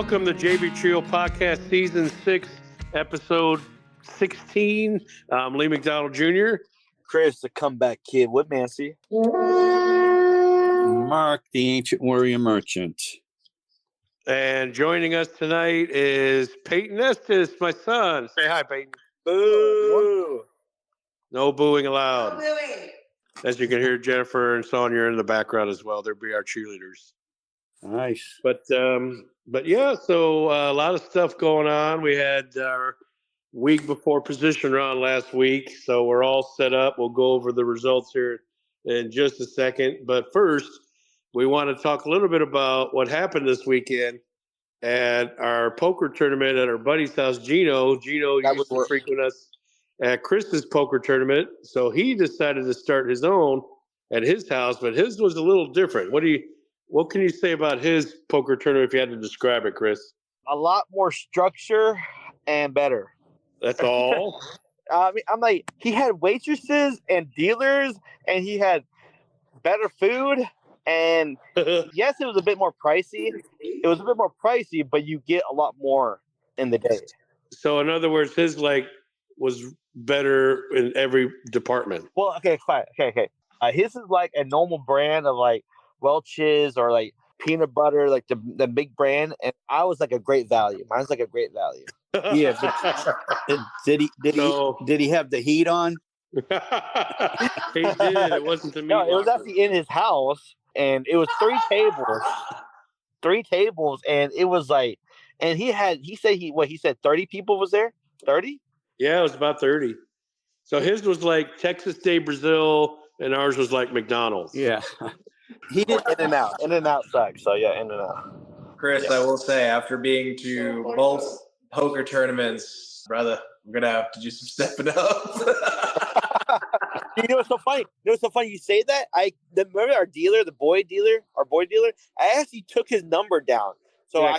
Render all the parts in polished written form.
Welcome to JB Trio Podcast Season 6, Episode 16. I'm Lee McDonald Jr. Chris, the comeback kid. What Nancy? Mark, the ancient warrior merchant. And joining us tonight is Payton Estes, my son. Say hi, Payton. Boo! No booing allowed. No booing. As you can hear, Jennifer and Sonia in the background as well. They'll be our cheerleaders. Nice. But yeah, so a lot of stuff going on. We had our week before position round last week, so we're all set up. We'll go over the results here in just a second. But first, we want to talk a little bit about what happened this weekend at our poker tournament at our buddy's house, Gino. Gino used to frequent us at Chris's poker tournament, so he decided to start his own at his house, but his was a little different. What can you say about his poker tournament if you had to describe it, Chris? A lot more structure and better. That's all? I'm like, he had waitresses and dealers, and he had better food. And yes, it was a bit more pricey. But you get a lot more in the day. So, in other words, his was better in every department. Well, okay, fine. Okay. His is like a normal brand of like Welch's or like peanut butter, like the big brand, and I was like a great value. Mine's like a great value. Yeah, but did he have the heat on? He did. It wasn't the meat. No, it was actually in his house, and it was three tables, and it was like, and he said 30 people was there. 30? Yeah, it was about 30. So his was like Texas Day Brazil, and ours was like McDonald's. Yeah. He did In-N-Out sucks. So yeah, In-N-Out. Chris, Yeah. I will say, after being to both poker tournaments, brother, I'm gonna have to do some stepping up. You know what's so funny? You say that. Remember our boy dealer. I actually took his number down, so Yeah,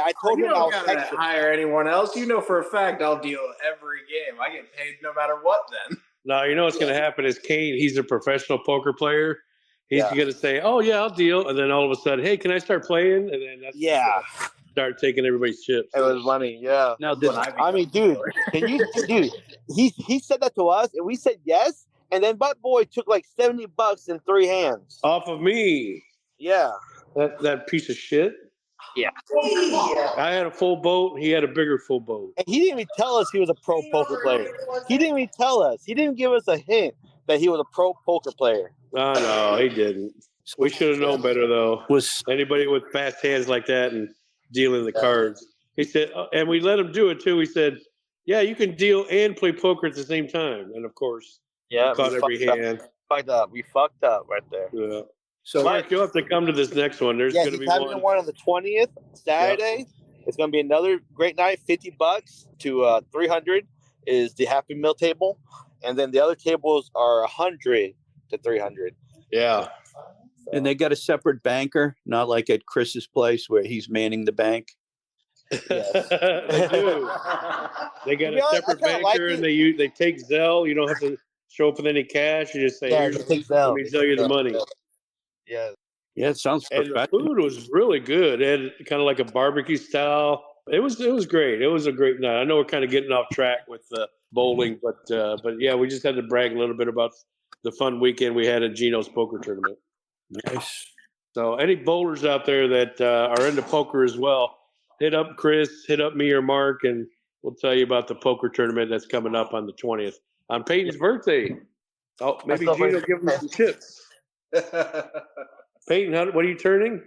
I told You him I'll don't text gotta him. hire anyone else. You know for a fact I'll deal every game. I get paid no matter what. Then No, you know what's going to happen is Kane, he's a professional poker player. He's Yeah. going to say, oh, yeah, I'll deal. And then all of a sudden, hey, can I start playing? And then that's start taking everybody's chips. It was money. Yeah. Now, dude, He said that to us, and we said yes. And then Butt Boy took like $70 in 3 hands. Off of me. Yeah. That piece of shit. Yeah. I had a full boat. He had a bigger full boat. And he didn't even tell us he was a pro poker player. He didn't even tell us. He didn't give us a hint that he was a pro poker player. Oh, no, he didn't. We should have known better, though. Was Anybody with fast hands like that and dealing the cards. He said, and we let him do it, too. He said, yeah, you can deal and play poker at the same time. And, of course, Yeah. caught every hand. We fucked up right there. Yeah. so Mark, you'll have to come to this next one. There's going to be he's having one on the 20th, Saturday. It's going to be another great night. $50 to 300 is the Happy Meal table, and then the other tables are 100 to 300. Yeah. and they got a separate banker, not like at Chris's place where he's manning the bank. They do. They got a separate banker, and they take Zelle. You don't have to show up with any cash. You just say, Yeah, "Here's, take let Zelle. me tell you the money." Yeah. Yeah, it sounds And the professional. food was really good. It had kind of like a barbecue style. It was great. It was a great night. I know we're kind of getting off track with bowling, but yeah, we just had to brag a little bit about the fun weekend we had at Gino's poker tournament. Nice. So any bowlers out there that are into poker as well, hit up Chris, hit up me or Mark, and we'll tell you about the poker tournament that's coming up on the 20th on Peyton's birthday. Oh, maybe Gino give him some tips. Peyton, what are you turning?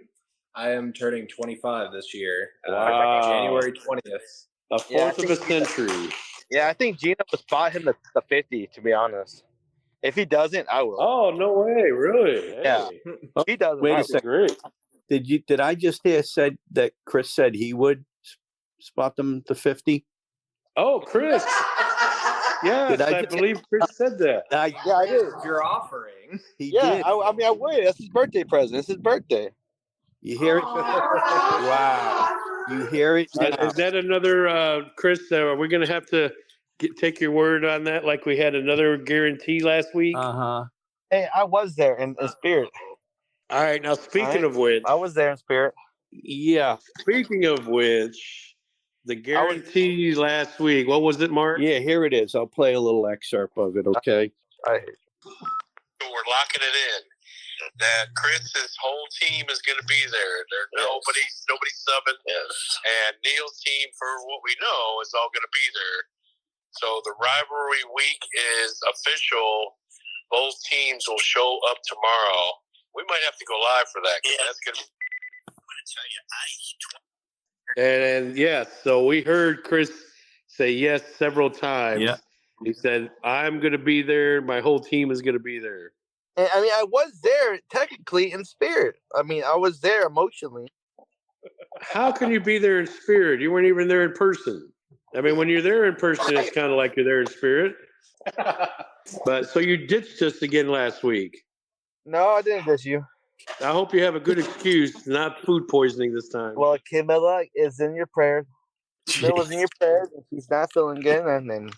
I am turning 25 this year. Wow. January 20th. A fourth of a century. Yeah, I think Gino will spot him the 50, to be honest. If he doesn't, I will. Oh, no way. Really? Yeah. Hey, If he doesn't, Wait a I will. second. great. Did I just hear said that Chris said he would spot them the 50? Oh, Chris. Yes, Did I I just- believe Chris said that. Yeah, I did. You're offering. He Yeah, did. I mean, I would. That's his birthday present. It's his birthday. You hear it? Wow. You hear it? now. Is that another, Chris, are we going to have to take your word on that like we had another guarantee last week? Uh-huh. Hey, I was there in spirit. All right, now speaking All right. of which, I was there in spirit. Yeah. Speaking of which, the guarantee last week, what was it, Mark? Yeah, here it is. I'll play a little excerpt of it, okay? I So we're locking it in that Chris's whole team is going to be there. Nobody's subbing. Yes. And Neil's team, for what we know, is all going to be there. So the rivalry week is official. Both teams will show up tomorrow. We might have to go live for that. Yeah. That's going to be. I'm going to tell you, and yes, so we heard Chris say yes several times. Yeah. He said, I'm going to be there. My whole team is going to be there. And, I mean, I was there technically in spirit. I mean, I was there emotionally. How can you be there in spirit? You weren't even there in person. I mean, when you're there in person, it's kind of like you're there in spirit. But so you ditched us again last week. No, I didn't diss you. I hope you have a good excuse, not food poisoning this time. Well, Camilla is in your prayers. Camilla was in your prayers, and she's not feeling good. And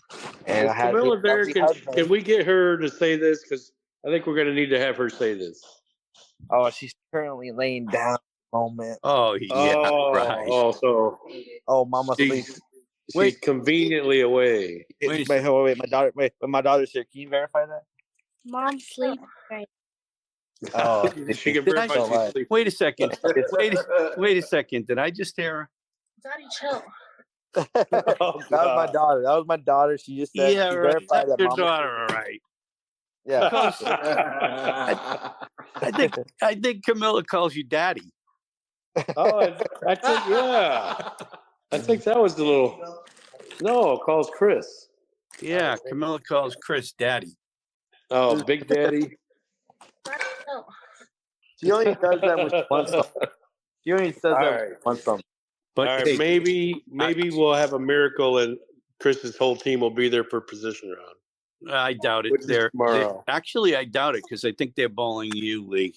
I had Camilla there, can we get her to say this? Because I think we're going to need to have her say this. Oh, she's currently laying down at the moment. Oh, yeah, right. Oh, Mama's asleep. She's conveniently away. Wait, my daughter's here. Can you verify that? Mom's sleeping right. Oh, she can verify she's sleeping. Wait a second. Wait a second. Did I just hear her? Daddy, chill. That was my daughter. She just said she verified that your Mama's daughter, all right. Yeah. I think Camilla calls you daddy. Oh, I think, yeah. I think that was the little. No, it calls Chris. Yeah, Camilla calls Chris daddy. Oh, Big Daddy. Daddy, chill. She only does that when she wants something. She only says that when she wants something. But all right, hey, maybe we'll have a miracle and Chris's whole team will be there for position round. I doubt it. Actually, I doubt it because I think they're bowling you, Lee.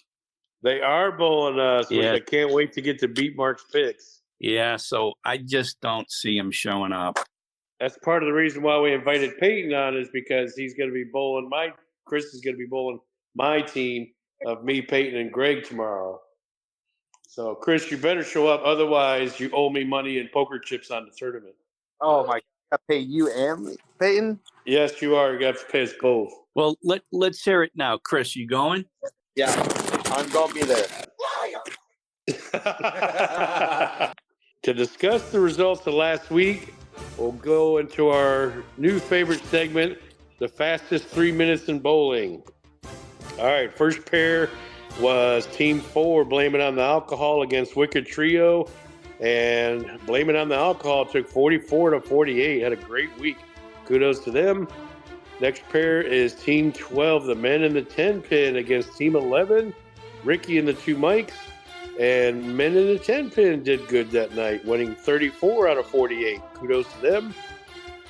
They are bowling us, which I can't wait to get to beat Mark's picks. Yeah, so I just don't see him showing up. That's part of the reason why we invited Payton on is because he's going to be bowling Chris is going to be bowling my team of me, Payton, and Greg tomorrow. So, Chris, you better show up. Otherwise, you owe me money and poker chips on the tournament. Oh, my God. I pay you and Payton? Yes, you are. You got to pay us both. Well, let's hear it now. Chris, you going? Yeah, I'm going to be there. To discuss the results of last week, we'll go into our new favorite segment, the fastest 3 minutes in bowling. All right, first pair was Team 4, Blame It on the Alcohol against Wicked Trio. And Blame It on the Alcohol took 44-48. Had a great week. Kudos to them. Next pair is Team 12, the Men in the 10 pin against Team 11, Ricky and the 2 Mikes. And Men in the 10 pin did good that night, winning 34-48. Kudos to them.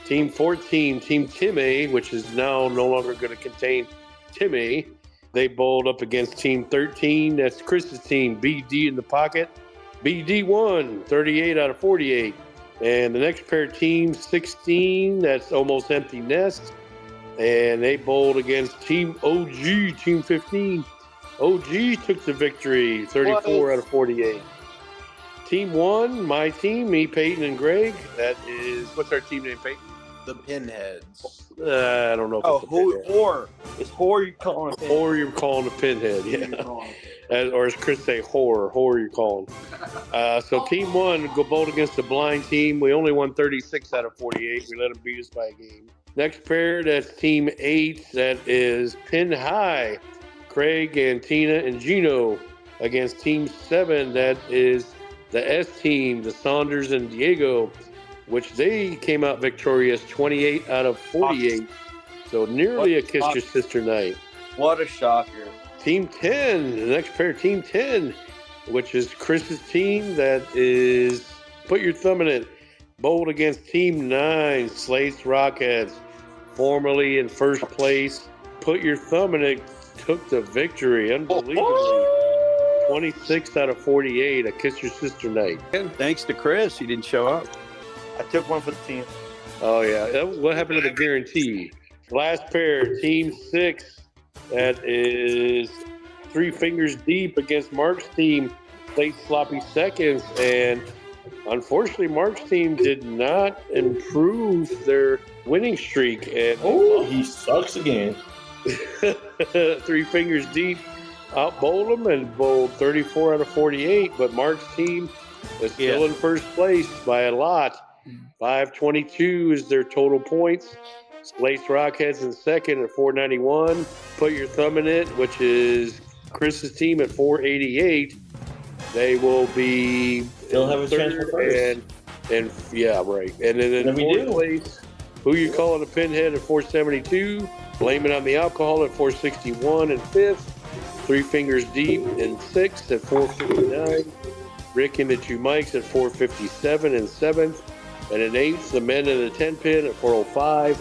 Team 14, Team Timmy, which is now no longer going to contain Timmy. They bowled up against Team 13. That's Chris's team, BD in the Pocket. BD won 38-48. And the next pair, Team 16, that's Almost Empty Nest. And they bowled against Team OG, Team 15. OG took the victory, 34-48. Team 1, my team, me, Payton, and Greg. That is, what's our team name, Payton? The Pinheads. I don't know. Whore. It's whore you calling a pinhead. Whore you're calling a pinhead, yeah. Or as Chris say, whore you're calling. So Team 1 go bowled against the blind team. We only won 36-48. We let them beat us by a game. Next pair, that's Team 8. That is Pin High. Craig and Tina and Gino against Team 7. That is the S team, the Saunders and Diego, which they came out victorious 28-48. So nearly a kiss your sister night. What a shocker. Team 10, the next pair, Team 10, which is Chris's team. That is, put your thumb in it, bowled against Team 9, Slates Rockheads, formerly in first place. Put your thumb in it, took the victory, unbelievably. 26-48, a kiss your sister night. Thanks to Chris, he didn't show up. I took one for the team. Oh, yeah. What happened to the guarantee? Last pair, Team 6. That is Three Fingers Deep against Mark's team, late sloppy seconds. And unfortunately, Mark's team did not improve their winning streak. And Oh, he sucks again. Three Fingers Deep outbowled them and bowled 34 out of 48. But Mark's team is still in first place by a lot. 522 is their total points. Slate's Rockheads in second at 491. Put your thumb in it, which is Chris's team at 488. They will be Still have a chance for first. And yeah, right. And then in fourth place, who you calling a pinhead at 472? Blame It on the Alcohol at 461 in fifth. Three Fingers Deep in sixth at 459. Rick and the Two Mikes at 457 in seventh. And in eighth, the Men in the 10 Pin at 405.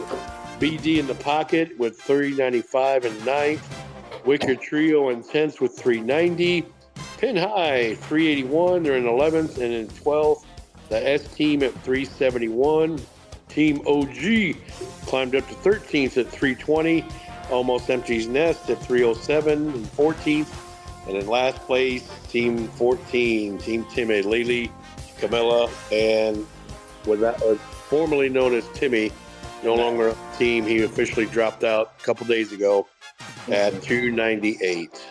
BD in the Pocket with 395 in ninth. Wicker Trio in 10th with 390. Pin High 381. They're in 11th. And in 12th, the S Team at 371. Team OG climbed up to 13th at 320. Almost Empty's Nest at 307 and 14th. And in last place, Team 14, Team Timmy, Lily, Camilla, and formerly known as Timmy, no longer a team. He officially dropped out a couple days ago at 298.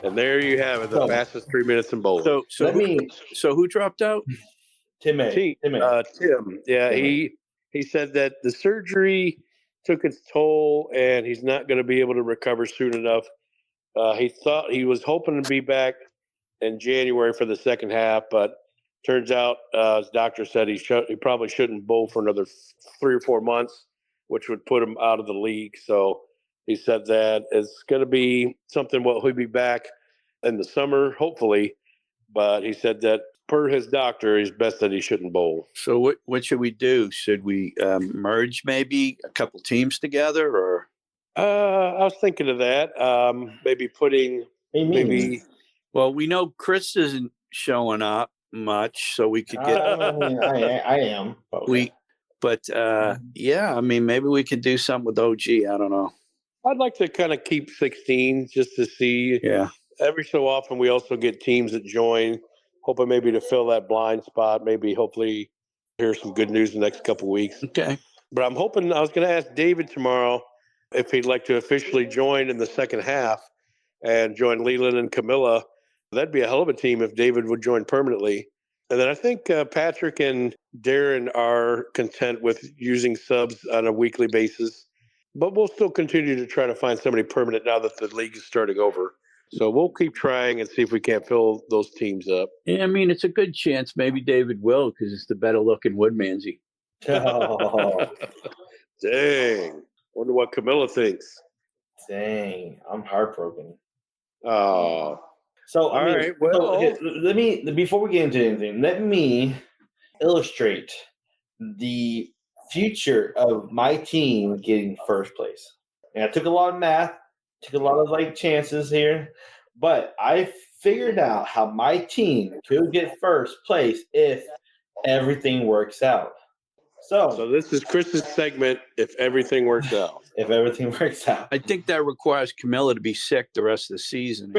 And there you have it, the fastest 3 minutes in bowling. So who dropped out? Tim. Yeah, he said that the surgery took its toll and he's not going to be able to recover soon enough. He was hoping to be back in January for the second half, but turns out his doctor said he probably shouldn't bowl for another 3 or 4 months, which would put him out of the league. So he said that it's going to be something he'll be back in the summer, hopefully. But he said that per his doctor, it's best that he shouldn't bowl. So what should we do? Should we merge maybe a couple teams together, or? I was thinking of that. Well, we know Chris isn't showing up much, so we could get. I am. Yeah, I mean, maybe we could do something with OG. I don't know. I'd like to kind of keep 16 just to see. Yeah. Every so often, we also get teams that join, hoping maybe to fill that blind spot. Maybe, hopefully, hear some good news in the next couple of weeks. Okay. But I'm hoping, I was going to ask David tomorrow if he'd like to officially join in the second half and join Leland and Camilla. That'd be a hell of a team if David would join permanently. And then I think Patrick and Darren are content with using subs on a weekly basis. But we'll still continue to try to find somebody permanent now that the league is starting over. So we'll keep trying and see if we can't fill those teams up. Yeah, I mean, it's a good chance maybe David will, because it's the better looking Woodmansey. Oh. Dang. Wonder what Camilla thinks. Dang. I'm heartbroken. Oh. So, all right. Well, okay, let me, before we get into anything, let me illustrate the future of my team getting first place. And I took a lot of math, took a lot of chances here, but I figured out how my team could get first place if everything works out. So this is Chris's segment, if everything works out. If everything works out. I think that requires Camilla to be sick the rest of the season.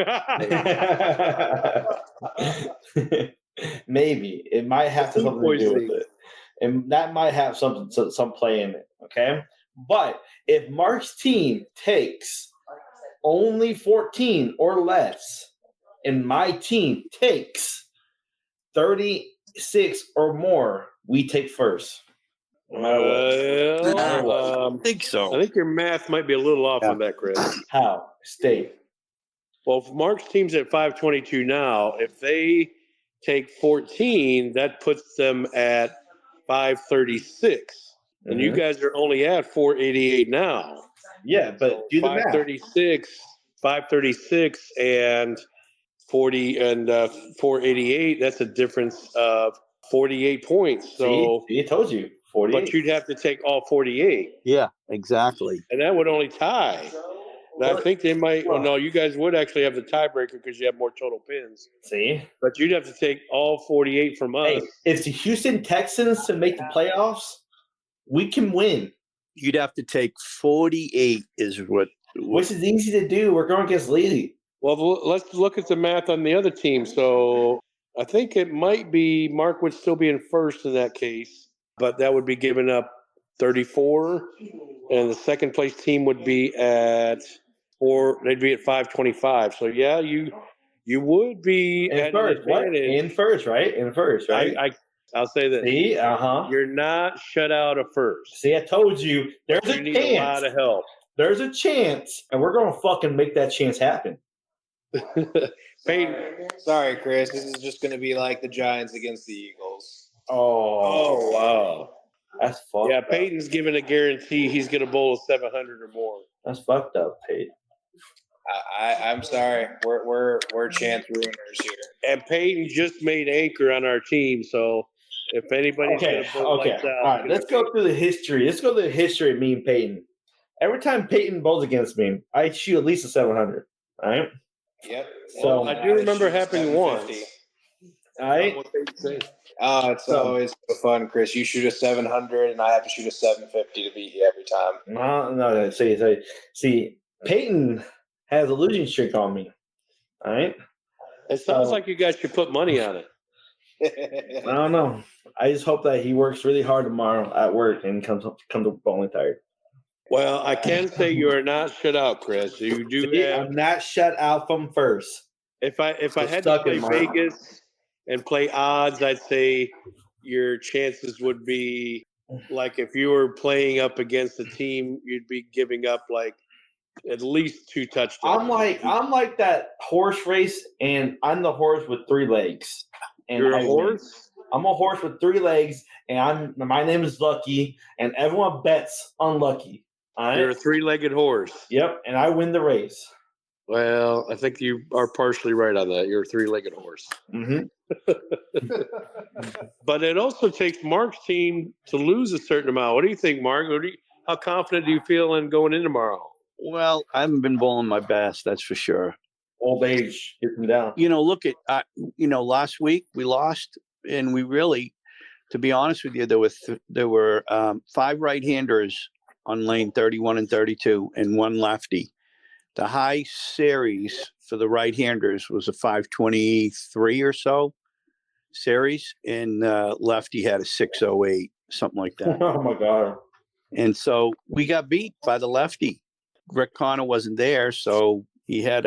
Maybe. It might have something to do with it. And that might have some play in it, okay? But if Mark's team takes only 14 or less, and my team takes 36 or more, we take first. No matter what. I think so. I think your math might be a little off on that, Chris. How? State. Well, if Mark's team's at 522 now, if they take 14, that puts them at 536. Mm-hmm. And you guys are only at 488 now. Yeah, but do the math. 536 and 40 and 488, that's a difference of 48 points. So he told you. 48. But you'd have to take all 48. Yeah, exactly. And that would only tie. And I think they might. Well, no, you guys would actually have the tiebreaker because you have more total pins. See? But you'd have to take all 48 from us. Hey, if the Houston Texans to make the playoffs, we can win. You'd have to take 48 is which is easy to do. We're going against Lily. Well, let's look at the math on the other team. So I think it might be Mark would still be in first in that case, but that would be giving up 34, and the second place team would be at they'd be at 525. So yeah, you would be In at first, an what? advantage. In first, right? In first, right? I'll say this. See, You're not shut out of first. See, I told you. There's You a need a chance. lot of help. There's a chance, and we're gonna fucking make that chance happen. Payton, Sorry, Chris. This is just going to be like the Giants against the Eagles. Oh, wow. that's fucked Yeah, up. Peyton's given a guarantee he's going to bowl a 700 or more. That's fucked up, Peyton. I'm sorry. We're chance ruiners here. And Peyton just made anchor on our team, so if anybody's going to bowl lights out, All right, let's go through the history. Let's go through the history of me and Peyton. Every time Peyton bowls against me, I shoot at least a 700. All right. Yep. So I do remember happening once. 750. All right. What Peyton said. Oh, it's always so fun, Chris. You shoot a 700, and I have to shoot a 750 to beat you every time. No. See, Peyton has a losing streak on me. All right. It sounds like you guys should put money on it. I don't know. I just hope that he works really hard tomorrow at work and comes bowling tired. Well, I can say you are not shut out, Chris. You do See, have. I'm not shut out from first. If I had to stuck play in my- Vegas and play odds, I'd say your chances would be like if you were playing up against a team, you'd be giving up like at least 2 touchdowns. I'm like that horse race, and I'm the horse with 3 legs. And You're I a win. horse? I'm a horse with 3 legs, and my name is Lucky, and everyone bets on Lucky. All right? You're a 3-legged horse. Yep, and I win the race. Well, I think you are partially right on that. You're a 3-legged horse. Mm-hmm. But it also takes Mark's team to lose a certain amount. What do you think, Mark? How confident do you feel in going in tomorrow? Well, I haven't been bowling my best, that's for sure. Old age gets me down. Look at last week we lost, and we really, to be honest with you, there were 5 right-handers on lane 31 and 32, and 1 lefty. The high series for the right-handers was a 523 or so series, and lefty had a 608, something like that. Oh my god! And so we got beat by the lefty. Rick Connor wasn't there, so he had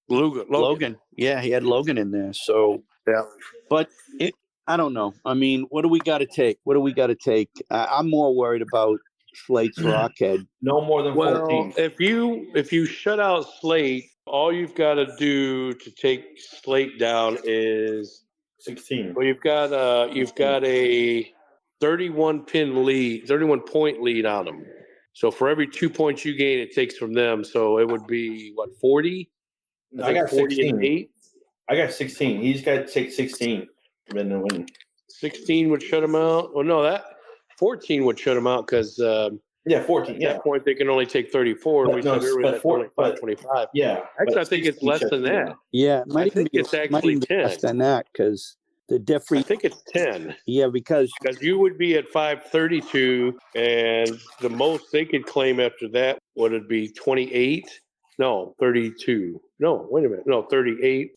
Logan. Yeah, he had Logan in there. So Yeah. But I don't know. I mean, what do we got to take? I'm more worried about Slate's Rockhead. No more than 14. Well, if you shut out Slate, all you've got to do to take Slate down is 16. well, you've got a 31 point lead on them. So for every 2 points you gain, it takes from them. So it would be what 40? I got 40 16. and 8. I got 16. He's got to take 16. Then to win. 16 would shut him out. Well, no, that 14 would shut him out because 14. at that point they can only take 34. But We no, said earlier but that's four- only but- 525. Yeah. Actually, but I think it's 16 less shuts than him that. down. Yeah, I think it's actually 10. less than that because the I difference. think it's 10 Yeah, because because you would be at 532, and the most they could claim after that would it be 28? No, 32. No, wait a minute. No, 38.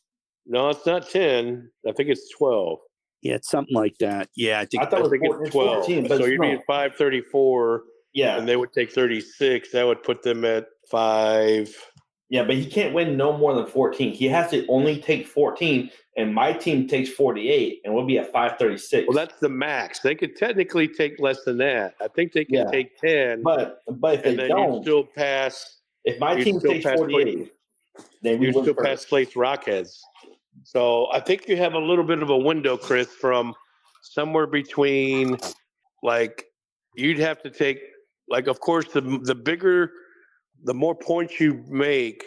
No, it's not 10. I think it's 12. yeah, it's something like that. Yeah, I think. I thought I it was think 14, it's 12. 14, but So it's you'd be not. at 534, Yeah. and they would take 36. That would put them at 5. Yeah, but he can't win no more than 14. He has to only take 14, and my team takes 48, and we'll be at 536. Well, that's the max. They could technically take less than that. I think they can Yeah. take 10, but if they and then don't, you still pass. if my you team still takes pass 48, then we You win still first. pass Slate's Rockheads. So I think you have a little bit of a window, Chris, from somewhere between like you'd have to take like of course the more points you make,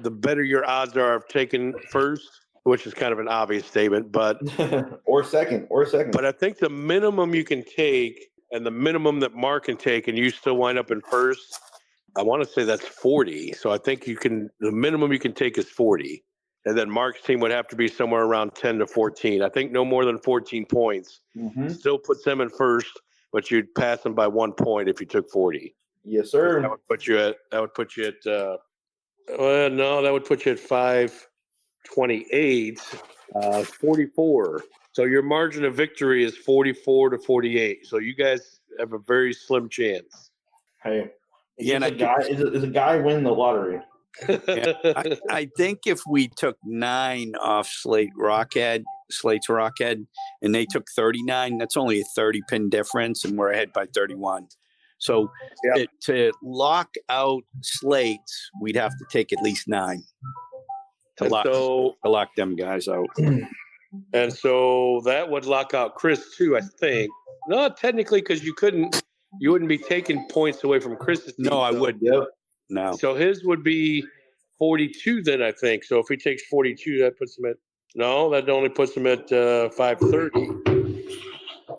the better your odds are of taking first, which is kind of an obvious statement, but or second. but I think the minimum you can take and the minimum that Mark can take and you still wind up in first, I want to say that's 40. So I think the minimum you can take is 40. And then Mark's team would have to be somewhere around 10 to 14. I think no more than 14 points. Mm-hmm. Still puts them in first, but you'd pass them by 1 point if you took 40. Yes, sir. That would put you at well, no, that would put you at 5. 28, 44. So your margin of victory is 44 to 48. So you guys have a very slim chance. Hey, Yeah, and is a guy winning the lottery? I think if we took 9 off Slate's Rockhead, and they took 39, that's only a 30-pin difference, and we're ahead by 31. So to lock out Slate's, we'd have to take at least 9 to lock them guys out. And so that would lock out Chris too, I think. Not technically, because you wouldn't be taking points away from Chris's team. No, I wouldn't. Yep. No. So his would be 42 then, I think. So if he takes 42, that puts him at that only puts him at 530.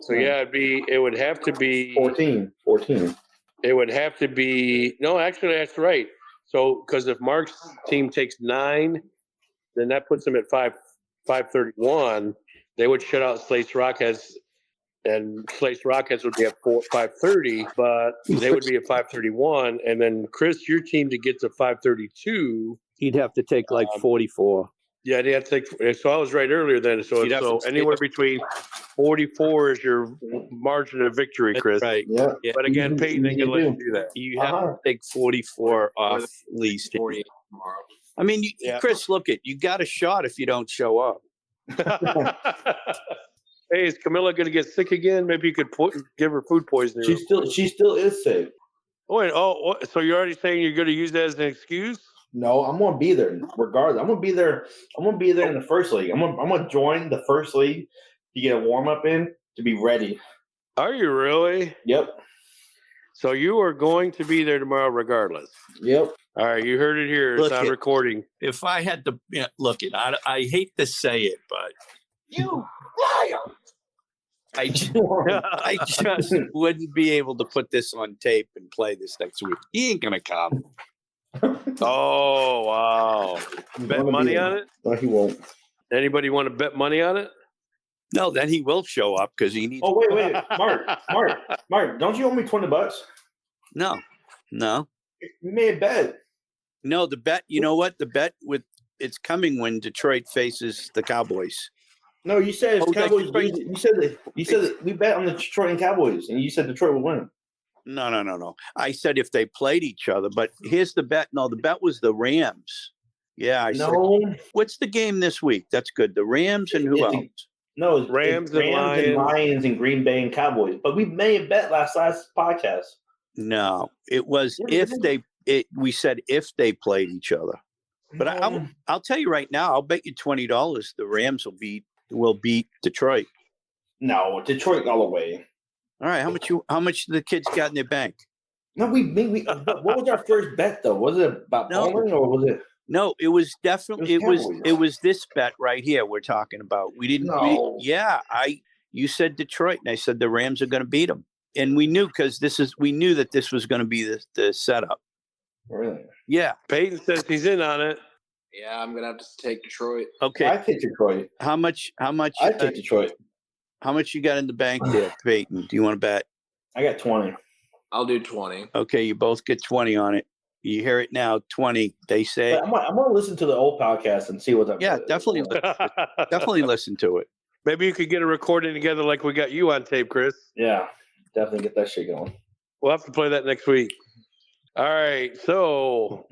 So yeah, it would have to be 14. It would have to be actually that's right. So because if Mark's team takes 9, then that puts him at 531. They would shut out Slate's Rockheads, and Slate's Rockheads would be at 530, but they would be at 531. And then Chris, your team to get to 532, He'd have to take like 44. Yeah, they have to take. So I was right earlier then. So anywhere between 44 is your margin of victory, Chris. Right. Yeah. But again, Payton ain't gonna let you do that. You have to take 44 off at least. 48 tomorrow. I mean, Chris, look you got a shot if you don't show up. Hey, is Camilla going to get sick again? Maybe you could give her food poisoning. She still is sick. Wait, so you're already saying you're going to use that as an excuse? No, I'm going to be there regardless. I'm going to be there. I'm going to be there in the first league. I'm going to join the first league to get a warm up in to be ready. Are you really? Yep. So you are going to be there tomorrow regardless. Yep. All right, you heard it here. It's on recording. If I had to I hate to say it, but you liar. I just wouldn't be able to put this on tape and play this next week. He ain't gonna come. Oh wow! Bet money on it? No, he won't. Anybody want to bet money on it? No, then he will show up because he needs. Oh wait, Mark! Don't you owe me $20? No. We made a bet. No, the bet. You know what? The bet it's coming when Detroit faces the Cowboys. No, you said Cowboys. You said that we bet on the Detroit and Cowboys, and you said Detroit would win. No. I said if they played each other, but here's the bet. No, the bet was the Rams. Yeah, said, what's the game this week? That's good. The Rams and who else? No, it's Rams and Lions and Green Bay and Cowboys. But we made a bet last podcast. No, it was we said if they played each other. But I'll tell you right now, I'll bet you $20 the Rams will beat Detroit. No, Detroit all the way. All right, how much the kids got in their bank? No, we what was our first bet though? Was it about bowling or was it? No, it was definitely it was this bet right here we're talking about. We didn't. No. You said Detroit, and I said the Rams are going to beat them, and we knew we knew that this was going to be the setup. Really? Yeah. Payton says he's in on it. Yeah, I'm gonna have to take Detroit. Okay. I take Detroit. How much? I take Detroit. How much you got in the bank there, Payton? Do you want to bet? I got 20. I'll do 20. Okay, you both get 20 on it. You hear it now, 20. They say. I'm going to listen to the old podcast and see what's up. Yeah, definitely listen to it. Maybe you could get a recording together like we got you on tape, Chris. Yeah, definitely get that shit going. We'll have to play that next week. All right, so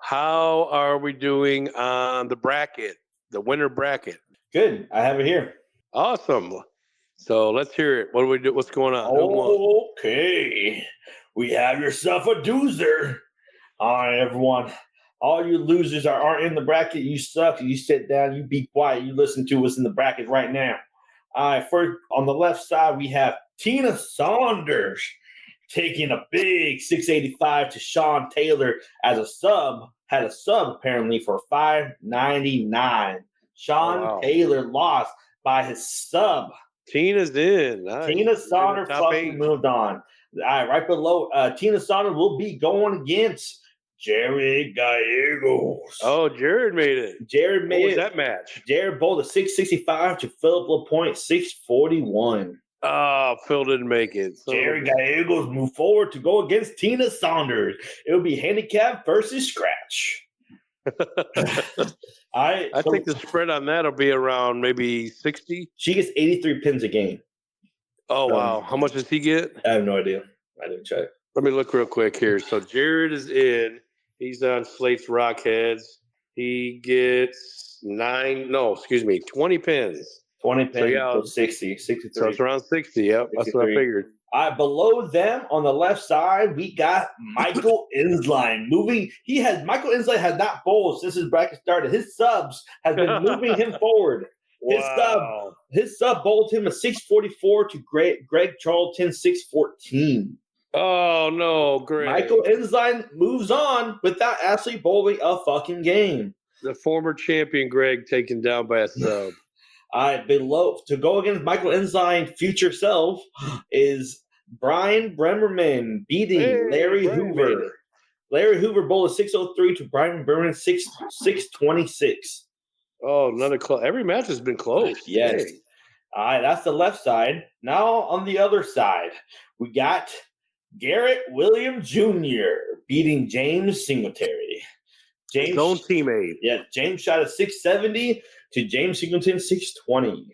how are we doing on the bracket, the winter bracket? Good. I have it here. Awesome. So let's hear it. What do we do? What's going on? Okay. We have yourself a doozer. All right, everyone. All you losers aren't in the bracket. You suck. You sit down. You be quiet. You listen to what's in the bracket right now. All right, first, on the left side, we have Tina Saunders taking a big 685 to Sean Taylor as a sub. Had a sub, apparently, for $5.99. Sean Taylor lost by his sub. Tina's in. Nice. Tina Saunders fucking moved on. All right, right below, Tina Saunders will be going against Jared Gallegos. Oh, Jared made it. Jared made it. What was that match? Jared bowled a 665 to Philip LaPointe 641. Oh, Phil didn't make it. So Jared Gallegos moved forward to go against Tina Saunders. It will be handicap versus scratch. I think the spread on that will be around maybe 60. She gets 83 pins a game. Oh, wow. How much does he get? I have no idea. I didn't check. Let me look real quick here. So Jared is in. He's on Slate's Rockheads. He gets 20 pins. 20 pins, So, yeah. so 60, 63. So it's around 60. Yep, that's what I 63. figured. Below them on the left side, we got Michael Insline moving. Michael Insline has not bowled since his bracket started. His subs have been moving him forward. Wow. His sub bowled him a 644 to Greg Charlton 614. Oh, no, Greg. Michael Insline moves on without actually bowling a fucking game. The former champion Greg taken down by a sub. Below to go against Michael Insline future self is Brian Bremerman beating Larry Hoover. Larry Hoover bowled a 603 to Brian Bremerman 626. Oh, another close. Every match has been close. Yes. Dang. All right, that's the left side. Now on the other side, we got Garrett William Jr. beating James Singletary. His own teammate. Yeah, James shot a 670 to James Singleton 620.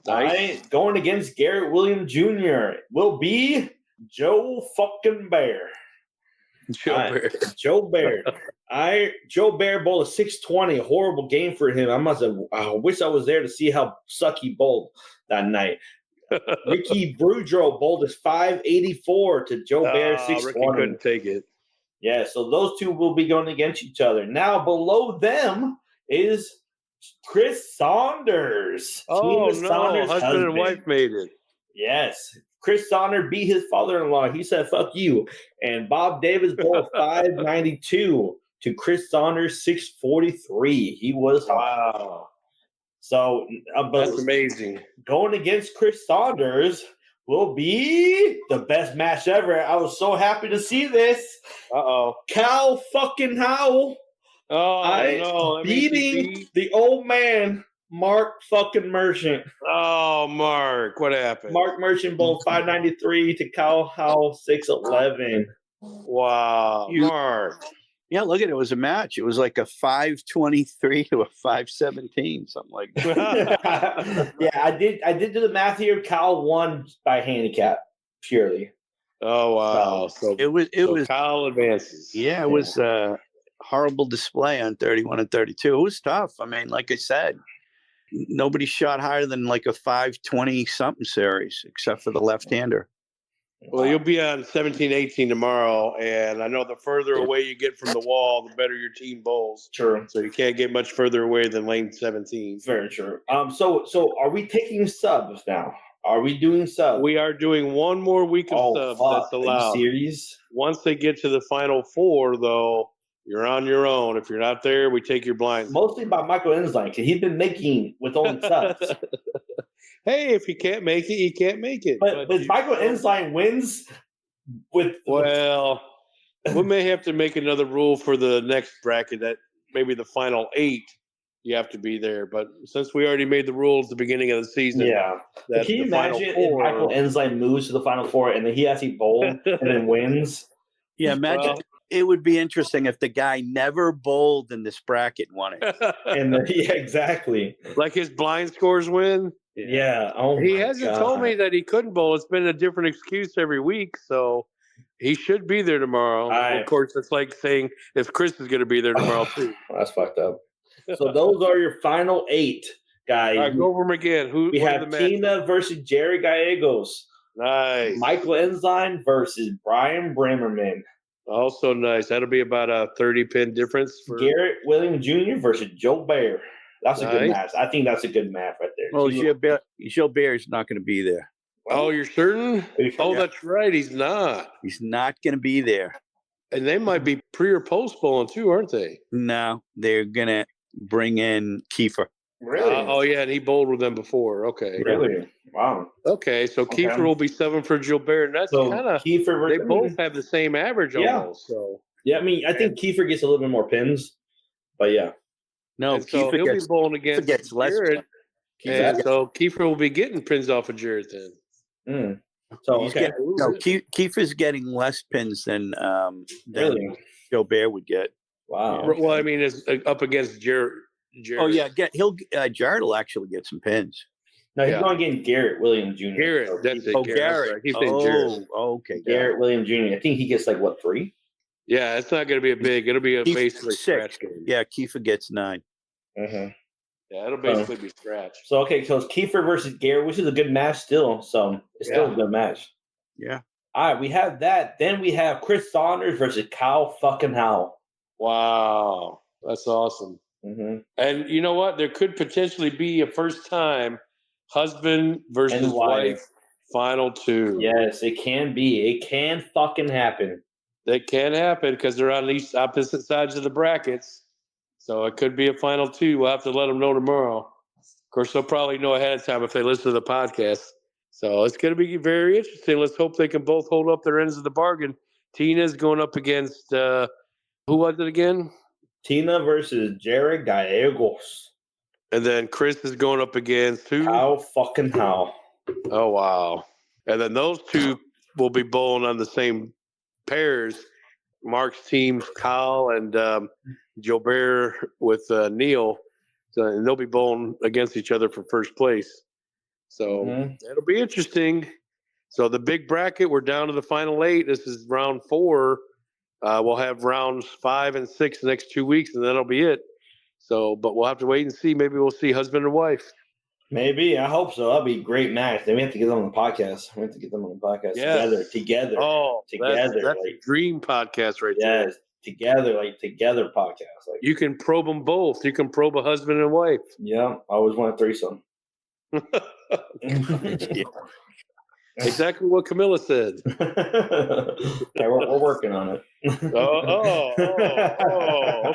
Nice. All right, going against Garrett William Jr. will be Joe fucking Bear. Joe Bear. Joe Bear bowled a 620. Horrible game for him. I wish I was there to see how sucky bowled that night. Ricky Boudreaux bowled his 584 to Joe Bear 620. Ricky couldn't take it. Yeah, so those two will be going against each other. Now below them is Chris Saunders. Oh, Tina no. Saunders' Husband and wife made it. Yes. Chris Saunders beat his father-in-law. He said, fuck you. And Bob Davis bowled 592 to Chris Saunders 643. He was wow. So that's amazing. Going against Chris Saunders will be the best match ever. I was so happy to see this. Cal fucking Howell. Oh, no. Beating the old man, Mark fucking Merchant. Oh, Mark. What happened? Mark Merchant bowled 593 to Cal Howell 611. Wow. Mark. Yeah, look at it. It was a match. It was like a 523 to a 517, something like that. Yeah, I did do the math here. Cal won by handicap purely. Oh wow! So it was Cal advances. Yeah, it was a horrible display on 31 and 32. It was tough. I mean, like I said, nobody shot higher than like a 520 something series except for the left-hander. Well, you'll be on 17, 18 tomorrow, and I know the further away you get from the wall, the better your team bowls. True. So you can't get much further away than lane 17. Very true. So are we taking subs now? Are we doing subs? We are doing one more week of subs. That's allowed. Series. Once they get to the final four, though, you're on your own. If you're not there, we take your blinds. Mostly by Michael Insline, because he's been making with only subs. Hey, if he can't make it, he can't make it. But Michael Insline wins with. Well, we may have to make another rule for the next bracket that maybe the final 8 you have to be there. But since we already made the rules at the beginning of the season, can you imagine if Michael Insline moves to the final 4 and then he actually bowled and then wins? Yeah, imagine. Well, it would be interesting if the guy never bowled in this bracket and won it. Yeah, exactly. Like his blind scores win. Yeah. Oh, he hasn't told me that he couldn't bowl. It's been a different excuse every week, so he should be there tomorrow. Of course, it's like saying if Chris is going to be there tomorrow too. That's fucked up. So those are your final 8, guys. All right, go over them again. We have Tina versus Jerry Gallegos. Nice. Michael Insline versus Brian Bremerman. Also nice. That'll be about a 30-pin difference. For Garrett William Jr. versus Joe Bear. That's a good match. I think that's a good match right there. Well, Joe Bear's not going to be there. Oh, you're certain? Oh, that's right. He's not. He's not going to be there. And they might be pre or post bowling too, aren't they? No, they're going to bring in Kiefer. Really? Oh, yeah, and he bowled with them before. Okay. Really? Wow. Okay, so Kiefer will be 7 for Gilbert. And that's kind of Kiefer. They both have the same average almost. So yeah, I mean, I think Kiefer gets a little bit more pins, but yeah. No, so he'll be bowling against Jared. And so Kiefer will be getting pins off of Jared then. So Kiefer's getting less pins than really? Joe Bear would get. Wow. Well, I mean, it's up against Jared Jared. Oh yeah, Jared will actually get some pins. No, he's Yeah. going against Garrett Williams Jr. Garrett. So That's he- it. Oh, Garrett. I'm Garrett. sorry. He's saying Jared. Okay. Garrett Williams Jr. I think he gets like what 3? Yeah, it's not going to be a big. It'll be a Keith, basically 6. scratch game. Yeah, Kiefer gets 9. Mm-hmm. Yeah, it'll basically be scratch. So okay, so it's Kiefer versus Garrett, which is a good match still. So it's still a good match. Yeah. All right, we have that. Then we have Chris Saunders versus Kyle fucking Howell. Wow, that's awesome. Mm-hmm. And you know what? There could potentially be a first time husband versus And wife. wife final 2. Yes, it can be. It can fucking happen. That can happen because they're on these opposite sides of the brackets. So it could be a final 2. We'll have to let them know tomorrow. Of course, they'll probably know ahead of time if they listen to the podcast. So it's going to be very interesting. Let's hope they can both hold up their ends of the bargain. Tina's going up against, who was it again? Tina versus Jared Gallegos. And then Chris is going up against who? Kyle fucking Howell. Oh, wow. And then those two will be bowling on the same pairs. Mark's team, Kyle and Gilbert with Neil. So, and they'll be bowling against each other for first place. So that'll be interesting. So the big bracket, we're down to the final 8. This is round 4. We'll have rounds 5 and 6 the next 2 weeks, and that'll be it. So, but we'll have to wait and see. Maybe we'll see husband and wife. Maybe. I hope so. That'll be a great match. Then we have to get them on the podcast. We have to get them on the podcast together. Oh, together. That's like, a dream podcast right there. yes, together podcast. Like, You can probe them both. You can probe a husband and wife. yeah, I always want a threesome. Exactly what Camilla said. Yeah, we're working on it.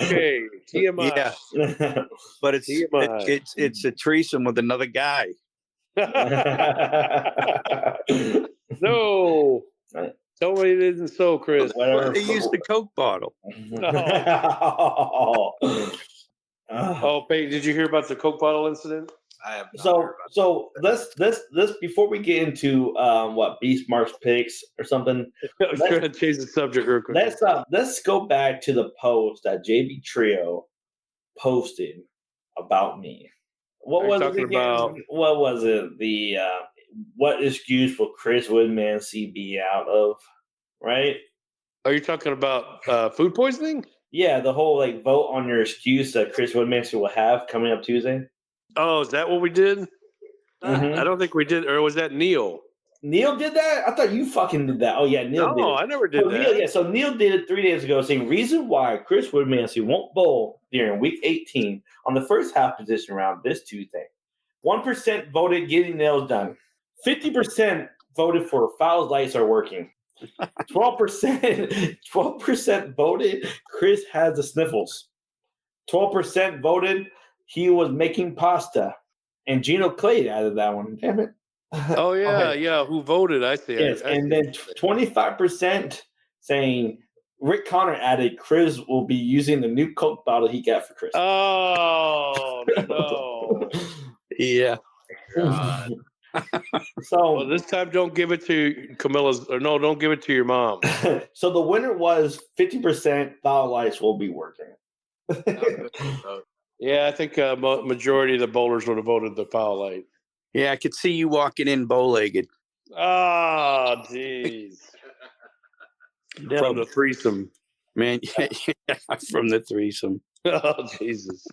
Okay. TMI. Yeah. But it's a threesome with another guy. No. Right. Tell me it isn't so, Chris. Whatever. They used the Coke bottle. Oh, Payton, did you hear about the Coke bottle incident? I have not So heard about so let's before we get into Beast Mark's picks or something, I was trying to change the subject real quick. let's go back to the post that JB Trio posted about me. What Are you was it talking again? about- What was it? The what excuse will Chris Woodmansey be out of? Right? Are you talking about food poisoning? Yeah, the whole like vote on your excuse that Chris Woodmansey will have coming up Tuesday. Oh, is that what we did? Mhm. I don't think we did. Or was that Neil? Neil did that? I thought you fucking did that. Oh yeah, Neil did No, it. I never did that. So Neil did it 3 days ago, saying reason why Chris Woodmansey won't bowl during Week 18 on the first half position round this Tuesday. 1% voted getting nails done. 50% voted for fouls lights are working. 12% voted Chris has the sniffles. 12% voted he was making pasta. And Gino Clay added that one. Damn it. Oh, yeah, yeah. Who voted? I see. Yes, and then 25% saying Rick Connor added Chris will be using the new Coke bottle he got for Christmas. Oh, no. Yeah. God. So, Well, this time don't give it to Camilla's, or no, don't give it to your mom. so the winner was 50% foul lights will be working. Yeah, I think majority of the bowlers would have voted the foul light. Yeah, I could see you walking in bow-legged. Oh, jeez. From the threesome. Man, yeah, from the threesome. Oh, Jesus.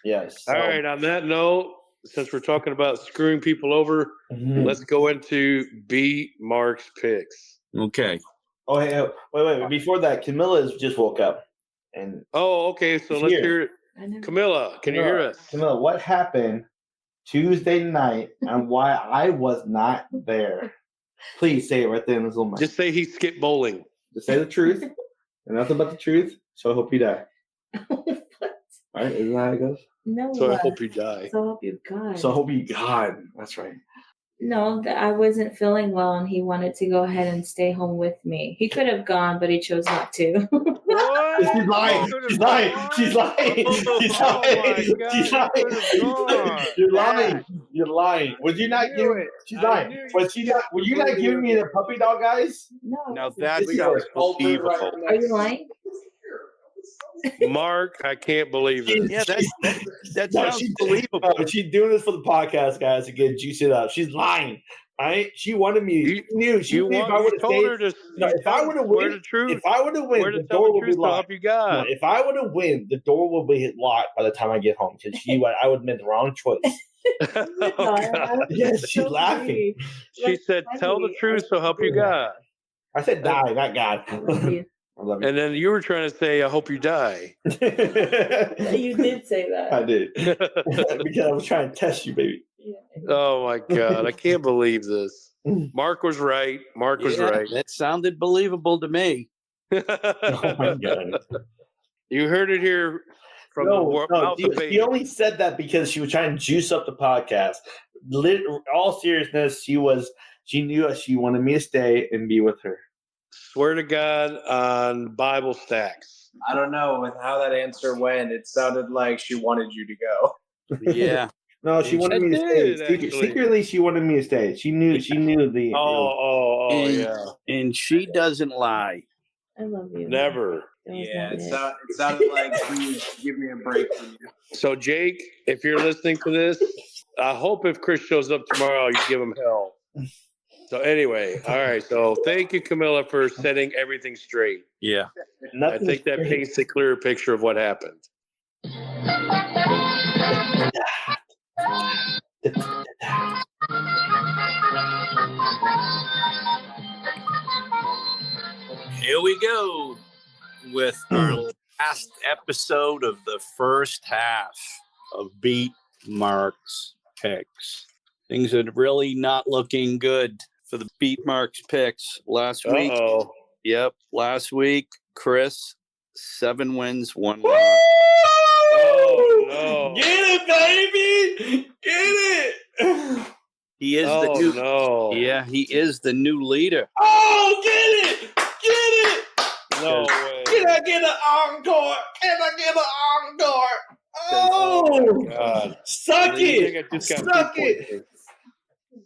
Yes. All right, on that note, since we're talking about screwing people over, Mhm. let's go into B Mark's picks. Okay. Oh, hey, wait. Before that, Camilla has just woke up. And Oh, okay, so let's Here. hear it. Camilla, can you hear us? Camilla, what happened Tuesday night and why I was not there? Please say it right there in this little mic. Just say he skipped bowling. Just say the truth and nothing but the truth. So I hope you die. All right, isn't that how it goes? No. So I hope you die. So I hope you God. So I hope you God. That's right. No, I wasn't feeling well, and he wanted to go ahead and stay home with me. He could have gone, but he chose not to. What? She's lying. She's lying. She's lying. She's Oh my lying. God, She's you lying. could have gone. You're lying. You're lying. Was you not knew giving? it. She's I lying. knew Was she not? Were you not giving me the puppy dog guys? No. Now that's We got a sculptor right unbelievable. Are you lying? Mark, I can't believe this. Yeah, that No, sounds believable. No, she's doing this for the podcast, guys, to get juice it up. She's lying. Right? She wanted me. You- She knew if I You would have told stayed. her to. No, you if I told would her have to swear win, the truth. if I would have Swear win, to the tell door the would be truth, so locked. help you God. No, if I would have win, the door will be locked by the time I get home because I would have made the wrong choice. Oh, God. Yes, she's laughing. She said, "Tell the truth, so help you God." I said die, not God. I love you. I love you. And then you were trying to say, "I hope you die." You did say that. I did because I was trying to test you, baby. Yeah. Oh my God, I can't believe this. Mark was right. Mark was Yeah, right. that sounded believable to me. Oh my God. You heard it here from the mouth of She Payton. only said that because she was trying to juice up the podcast. All seriousness, she knew she wanted me to stay and be with her. Swear to God on Bible stacks. I don't know with how that answer went. It sounded like she wanted you to go. Yeah. No, she wanted I me to did, stay. actually. Secretly, she wanted me to stay. She knew the. Oh, And- yeah. And she doesn't lie. I love you. Never. That was Yeah, not it sounded like she was giving me a break from you. So, Jake, if you're listening to this, I hope if Chris shows up tomorrow, you give him hell. So, anyway, all right. So, thank you, Camilla, for setting everything straight. Yeah. I think that paints a clearer picture of what happened. Here we go with our last episode of the first half of Beat Mark's Picks. Things are really not looking good for the Beat Mark's Picks. Last week, last week, Chris, 7 wins, 1 loss. Oh, no. Get it, baby! Get it! He is the new he is the new leader. Oh, get it! Get it! No way. Can I get an encore? Can I get an encore? Oh, God. suck Lee, it! I just got Suck 2 it! points.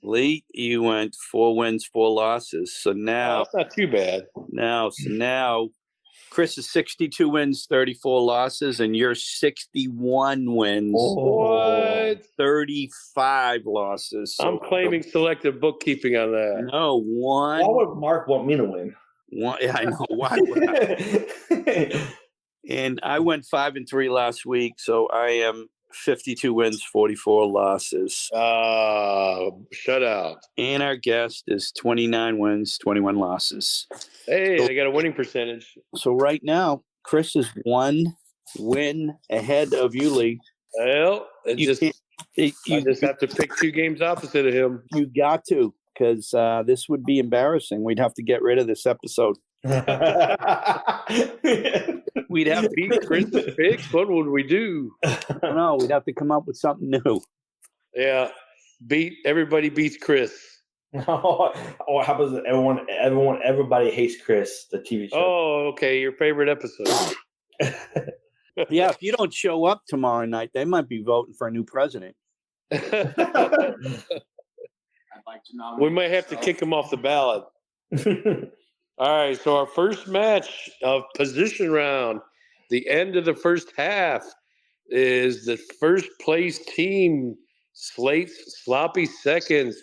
Lee, you went 4 wins, 4 losses. So Oh, now that's not too bad. now Chris is 62 wins, 34 losses, and you're 61 wins, What? 35 losses. So I'm claiming selective bookkeeping on that. no Why would Mark want me to win? one. Yeah, I know. Why would I? And I went 5-3 last week, so I am 52 wins, 44 losses. Shutout. And our guest is 29 wins, 21 losses. Hey, they got a winning percentage. So right now, Chris is 1 win ahead of you, Lee. Well, I You just can't- have to pick 2 games opposite of him. You got to, because this would be embarrassing. We'd have to get rid of this episode. We'd have to Beat Chris's picks. What would we do? no, we'd have to come up with something new. Yeah, everybody beats Chris. Or how about everybody hates Chris, the TV show? Oh, okay. Your favorite episode. Yeah, if you don't show up tomorrow night, they might be voting for a new president. I'd like to nominate We might have to kick him off the ballot. All right, so our first match of position round, the end of the first half, is the first place team, Slate's Sloppy Seconds,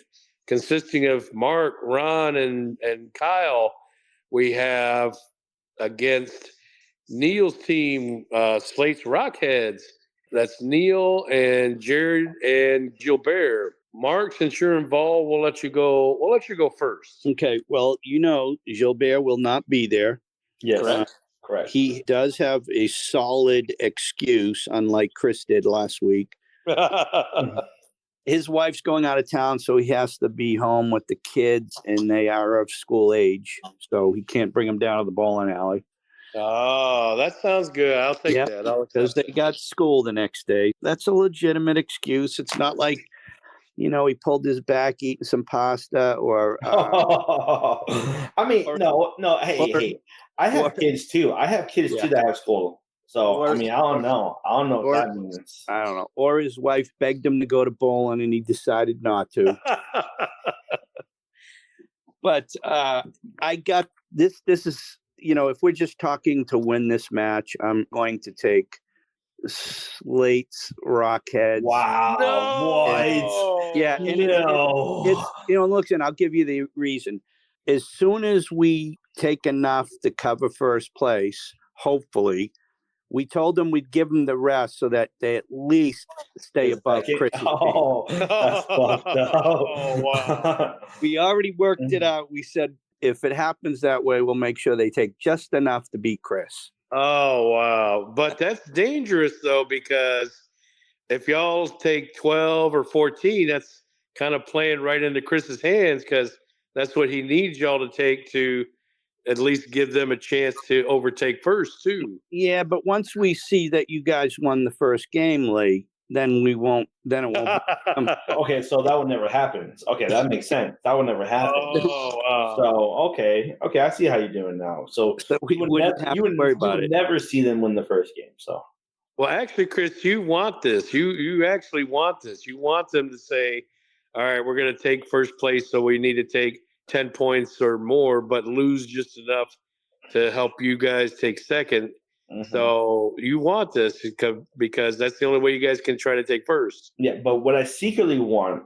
consisting of Mark, Ron, and Kyle. We have against Neil's team, Slate's Rockheads. That's Neil and Jared and Gilbert. Mark, since you're involved, we'll let you go. We'll let you go first. Okay, well, Gilbert will not be there. Yes, correct. He does have a solid excuse, unlike Chris did last week. His wife's going out of town, so he has to be home with the kids, and they are of school age, so he can't bring them down to the bowling alley. Oh, that sounds good. I'll take Yep, that. I'll because accept they got school the next day. That's a legitimate excuse. It's not like, he pulled his back eating some pasta or. I mean, no. Hey, I have kids too. I have kids too that have school. So I mean, I don't know. I don't know what that means. I don't know. Or his wife begged him to go to bowling and he decided not to. But I got this. This is, if we're just talking to win this match, I'm going to take Slate's Rockheads. Wow. No. Yeah, and it's look, and I'll give you the reason. As soon as we take enough to cover first place, hopefully, we told them we'd give them the rest so that they at least stay above Chris's team. Oh, that's fucked up. Oh, wow. We already worked it out. We said if it happens that way, we'll make sure they take just enough to beat Chris. Oh, wow. But that's dangerous, though, because if y'all take 12 or 14, that's kind of playing right into Chris's hands because that's what he needs y'all to take to at least give them a chance to overtake first, too. Yeah, but once we see that you guys won the first game, Lee, then it won't be. Okay, so that would never happen. Okay, that makes sense. That would never happen. Oh, wow. So okay, I see how you're doing now. So we wouldn't have to worry about it. Never see them win the first game. So Well, actually, Chris, you want this. You actually want this. You want them to say, all right, we're going to take first place, so we need to take 10 points or more, but lose just enough to help you guys take second. Mhm. So you want this because that's the only way you guys can try to take first. yeah, but what I secretly want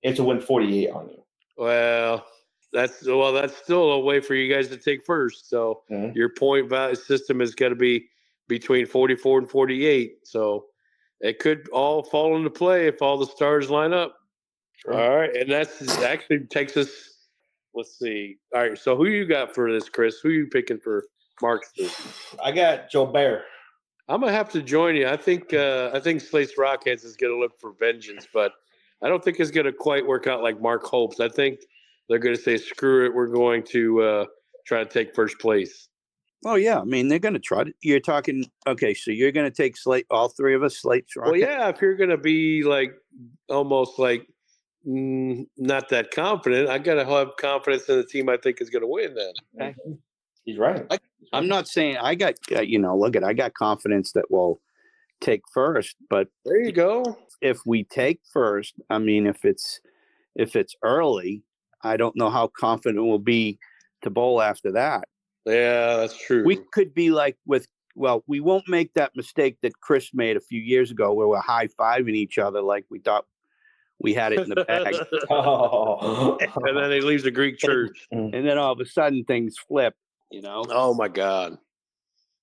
is to win 48 on you. Well, that's still a way for you guys to take first. So Mhm. your point value system is going to be between 44 and 48. So it could all fall into play if all the stars line up. Sure. All right, and that's actually takes us. Let's see. All right, so who you got for this, Chris? Who you picking for Mark's team? I got Joe Bear. I'm gonna have to join you. I think Slate's Rockheads is gonna look for vengeance, but I don't think it's gonna quite work out like Mark hopes. I think they're gonna say, "Screw it, we're going to try to take first place." Oh yeah, I mean they're going to try to. You're talking okay, so you're going to take Slate, all three of us, Slate's Rockheads. Well, yeah, if you're gonna be like almost like not that confident, I gotta have confidence in the team I think is gonna win. Then He's right. I'm not saying I got I got confidence that we'll take first, but there you go. if we take first, I mean if it's early, I don't know how confident we'll be to bowl after that. Yeah, that's true. We could be like we won't make that mistake that Chris made a few years ago where we're high-fiving each other like we thought we had it in the bag. And then he leaves the Greek church. And then all of a sudden things flip, Oh, my God.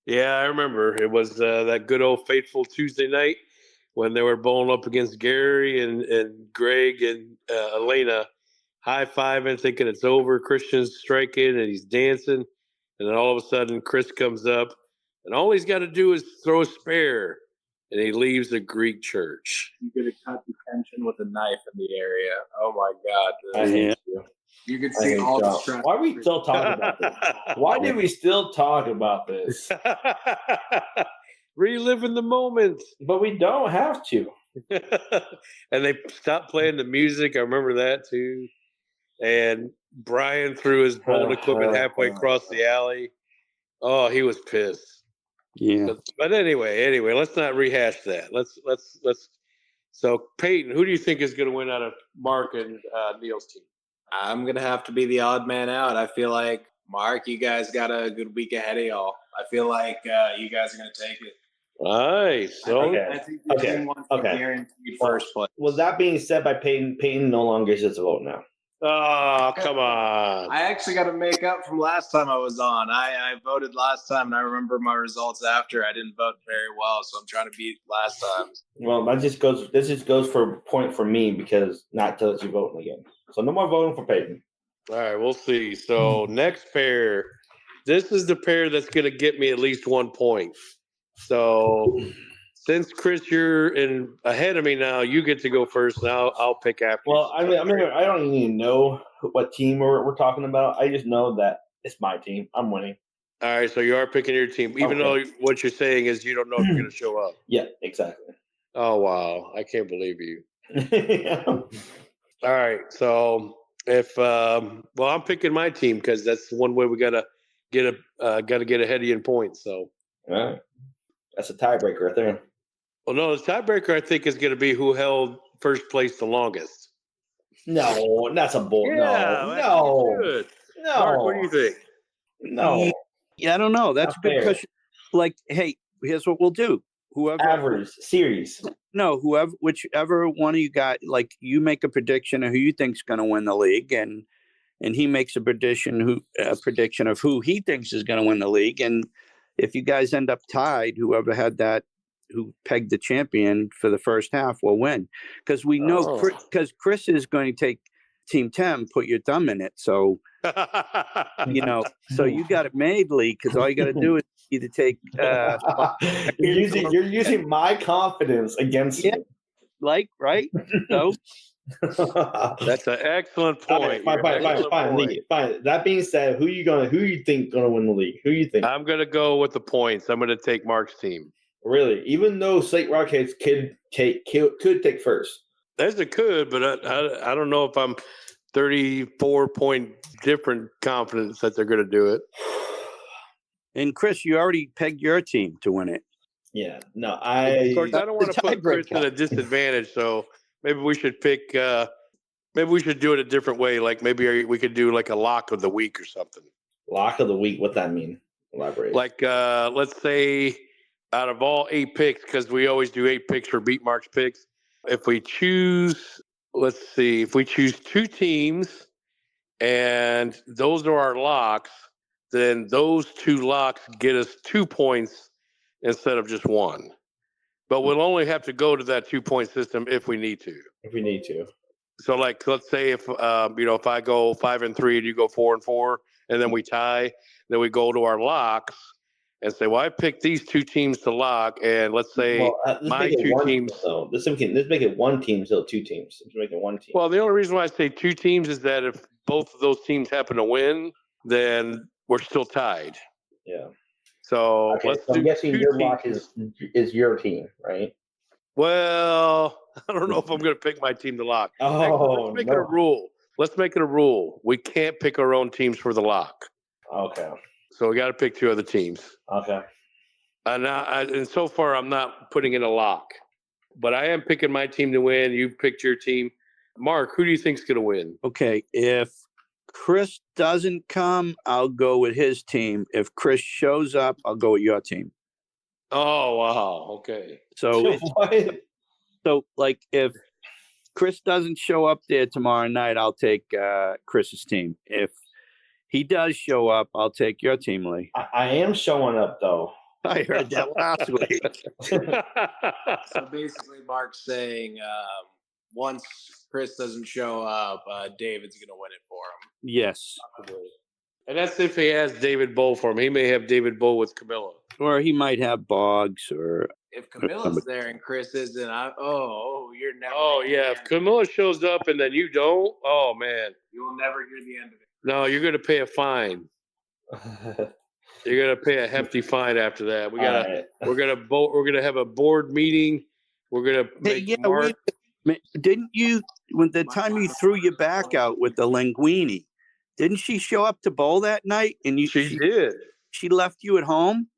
Yeah, I remember. It was that good old faithful Tuesday night when they were bowling up against Gary and Greg and Elena, high-fiving, thinking it's over. Christian's striking, and he's dancing. And then all of a sudden, Chris comes up, and all he's got to do is throw a spare, and he leaves the Greek church. You could have cut the tension with a knife in the area. Oh my God! I hate you. You could I see hate all the John. stress. Why are we still talking about this? Why did we still talk about this? Reliving the moment. But we don't have to. And they stopped playing the music. I remember that too. And Brian threw his bowling equipment halfway across the alley. Oh, he was pissed. Yeah. But anyway, let's not rehash that. Let's. So Payton, who do you think is going to win out of Mark and Neil's team? I'm gonna have to be the odd man out. I feel like Mark, you guys got a good week ahead of y'all. I feel like you guys are gonna take it. Nice. I think the team wants to guarantee first place. Well, that being said by Payton no longer gets a vote now. Oh, come on. I actually got to make up from last time I was on. I voted last time, and I remember my results after. I didn't vote very well, so I'm trying to beat last time. Well, this just goes for a point for me because not to let you vote again. So no more voting for Payton. All right, we'll see. So next pair, this is the pair that's going to get me at least 1 point. So since Chris, you're ahead of me now, you get to go first. Now I'll pick after. Well, I mean, I don't even know what team we're talking about. I just know that it's my team. I'm winning. All right, so you are picking your team, even though what you're saying is you don't know if you're going to show up. Yeah, exactly. Oh wow, I can't believe you. All right, so if I'm picking my team because that's one way we gotta get ahead of you in points. So all right, that's a tiebreaker right there. Well, no, the tiebreaker I think is going to be who held first place the longest. No, that's a bull. Yeah, no. Mark, what do you think? No, Yeah, I don't know. That's Not a good fair. question. Like, hey, here's what we'll do. Whoever, average series. whichever one of you got, like, you make a prediction of who you think's going to win the league, and he makes a prediction of who he thinks is going to win the league, and if you guys end up tied, whoever who pegged the champion for the first half will win, because we know because Chris is going to take Team 10, put your thumb in it, so so you got it made, Lee, because all you got to do is either take you're using my confidence against me. like, right? So That's an excellent point. Fine. That being said, who you think gonna win the league? Who you think? I'm going to go with the points. I'm going to take Mark's team. Really? Even though Slate Rockets could take first. As it could, but I don't know if I'm 34 point different confidence that they're going to do it. And Chris, you already pegged your team to win it. Yeah. No, Of course, I don't want to put Chris at a disadvantage, so maybe we should pick. Maybe we should do it a different way. Like maybe we could do like a lock of the week or something. Lock of the week. What that mean? Elaborate. Like let's say out of all 8 picks, because we always do 8 picks for Beat Mark's picks. If we choose, let's see, if we choose 2 teams and those are our locks, then those 2 locks get us 2 points instead of just 1. But we'll only have to go to that 2-point system if we need to. If we need to. So, like, let's say if if I go 5 and 3 and you go 4 and 4, and then we tie, then we go to our locks and say, well, I picked these 2 teams to lock, and let's say my 2 teams. So let's make it 1 team instead of 2 teams. Let's make it 1 team. Well, the only reason why I say 2 teams is that if both of those teams happen to win, then we're still tied. Yeah. So okay, I'm guessing your lock is your team, right? Well, I don't know if I'm going to pick my team to lock. Oh, let's make it a rule. Let's make it a rule. We can't pick our own teams for the lock. Okay. So we got to pick 2 other teams. Okay. And so far, I'm not putting in a lock, but I am picking my team to win. You picked your team. Mark, who do you think's going to win? Okay, if Chris doesn't come, I'll go with his team. If Chris shows up, I'll go with your team. Oh, wow. Okay. So, like, if Chris doesn't show up there tomorrow night, I'll take Chris's team. If he does show up, I'll take your team, Lee. I am showing up, though. I heard that last week. So basically, Mark's saying once Chris doesn't show up, David's going to win it for him. Yes. And that's if he has David Bowe for him. He may have David Bowe with Camilla. Or he might have Boggs or... If Camilla's there and Chris isn't, you're never... Oh, yeah. If Camilla shows up and then you don't, oh, man. You'll never hear the end of it. No, you're going to pay a fine. You're going to pay a hefty fine after that. We're going to have a board meeting. We're going to make Mark... Didn't you, when the time you threw your back out with the linguine, didn't she show up to bowl that night? And she did. She left you at home?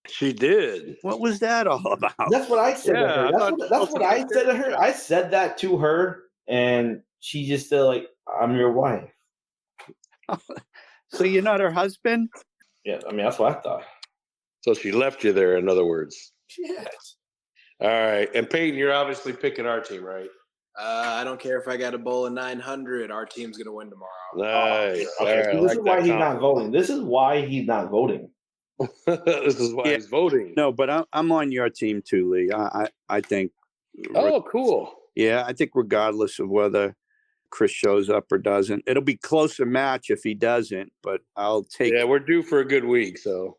She did. What was that all about? That's what I said to her. That's what I said to her. I said that to her, and she just said, like, I'm your wife. So you're not her husband? Yeah, I mean, that's what I thought. So she left you there, in other words. Yes. All right. And Payton, you're obviously picking our team, right? I don't care if I got a bowl of 900. Our team's going to win tomorrow. Nice. Okay. Right, So this is why he's not voting. This is why he's not voting. This is why he's voting. No, but I'm on your team too, Lee. I think. Oh, cool. Yeah, I think regardless of whether Chris shows up or doesn't, it'll be closer match if he doesn't. But I'll take. Yeah, we're due for a good week. So,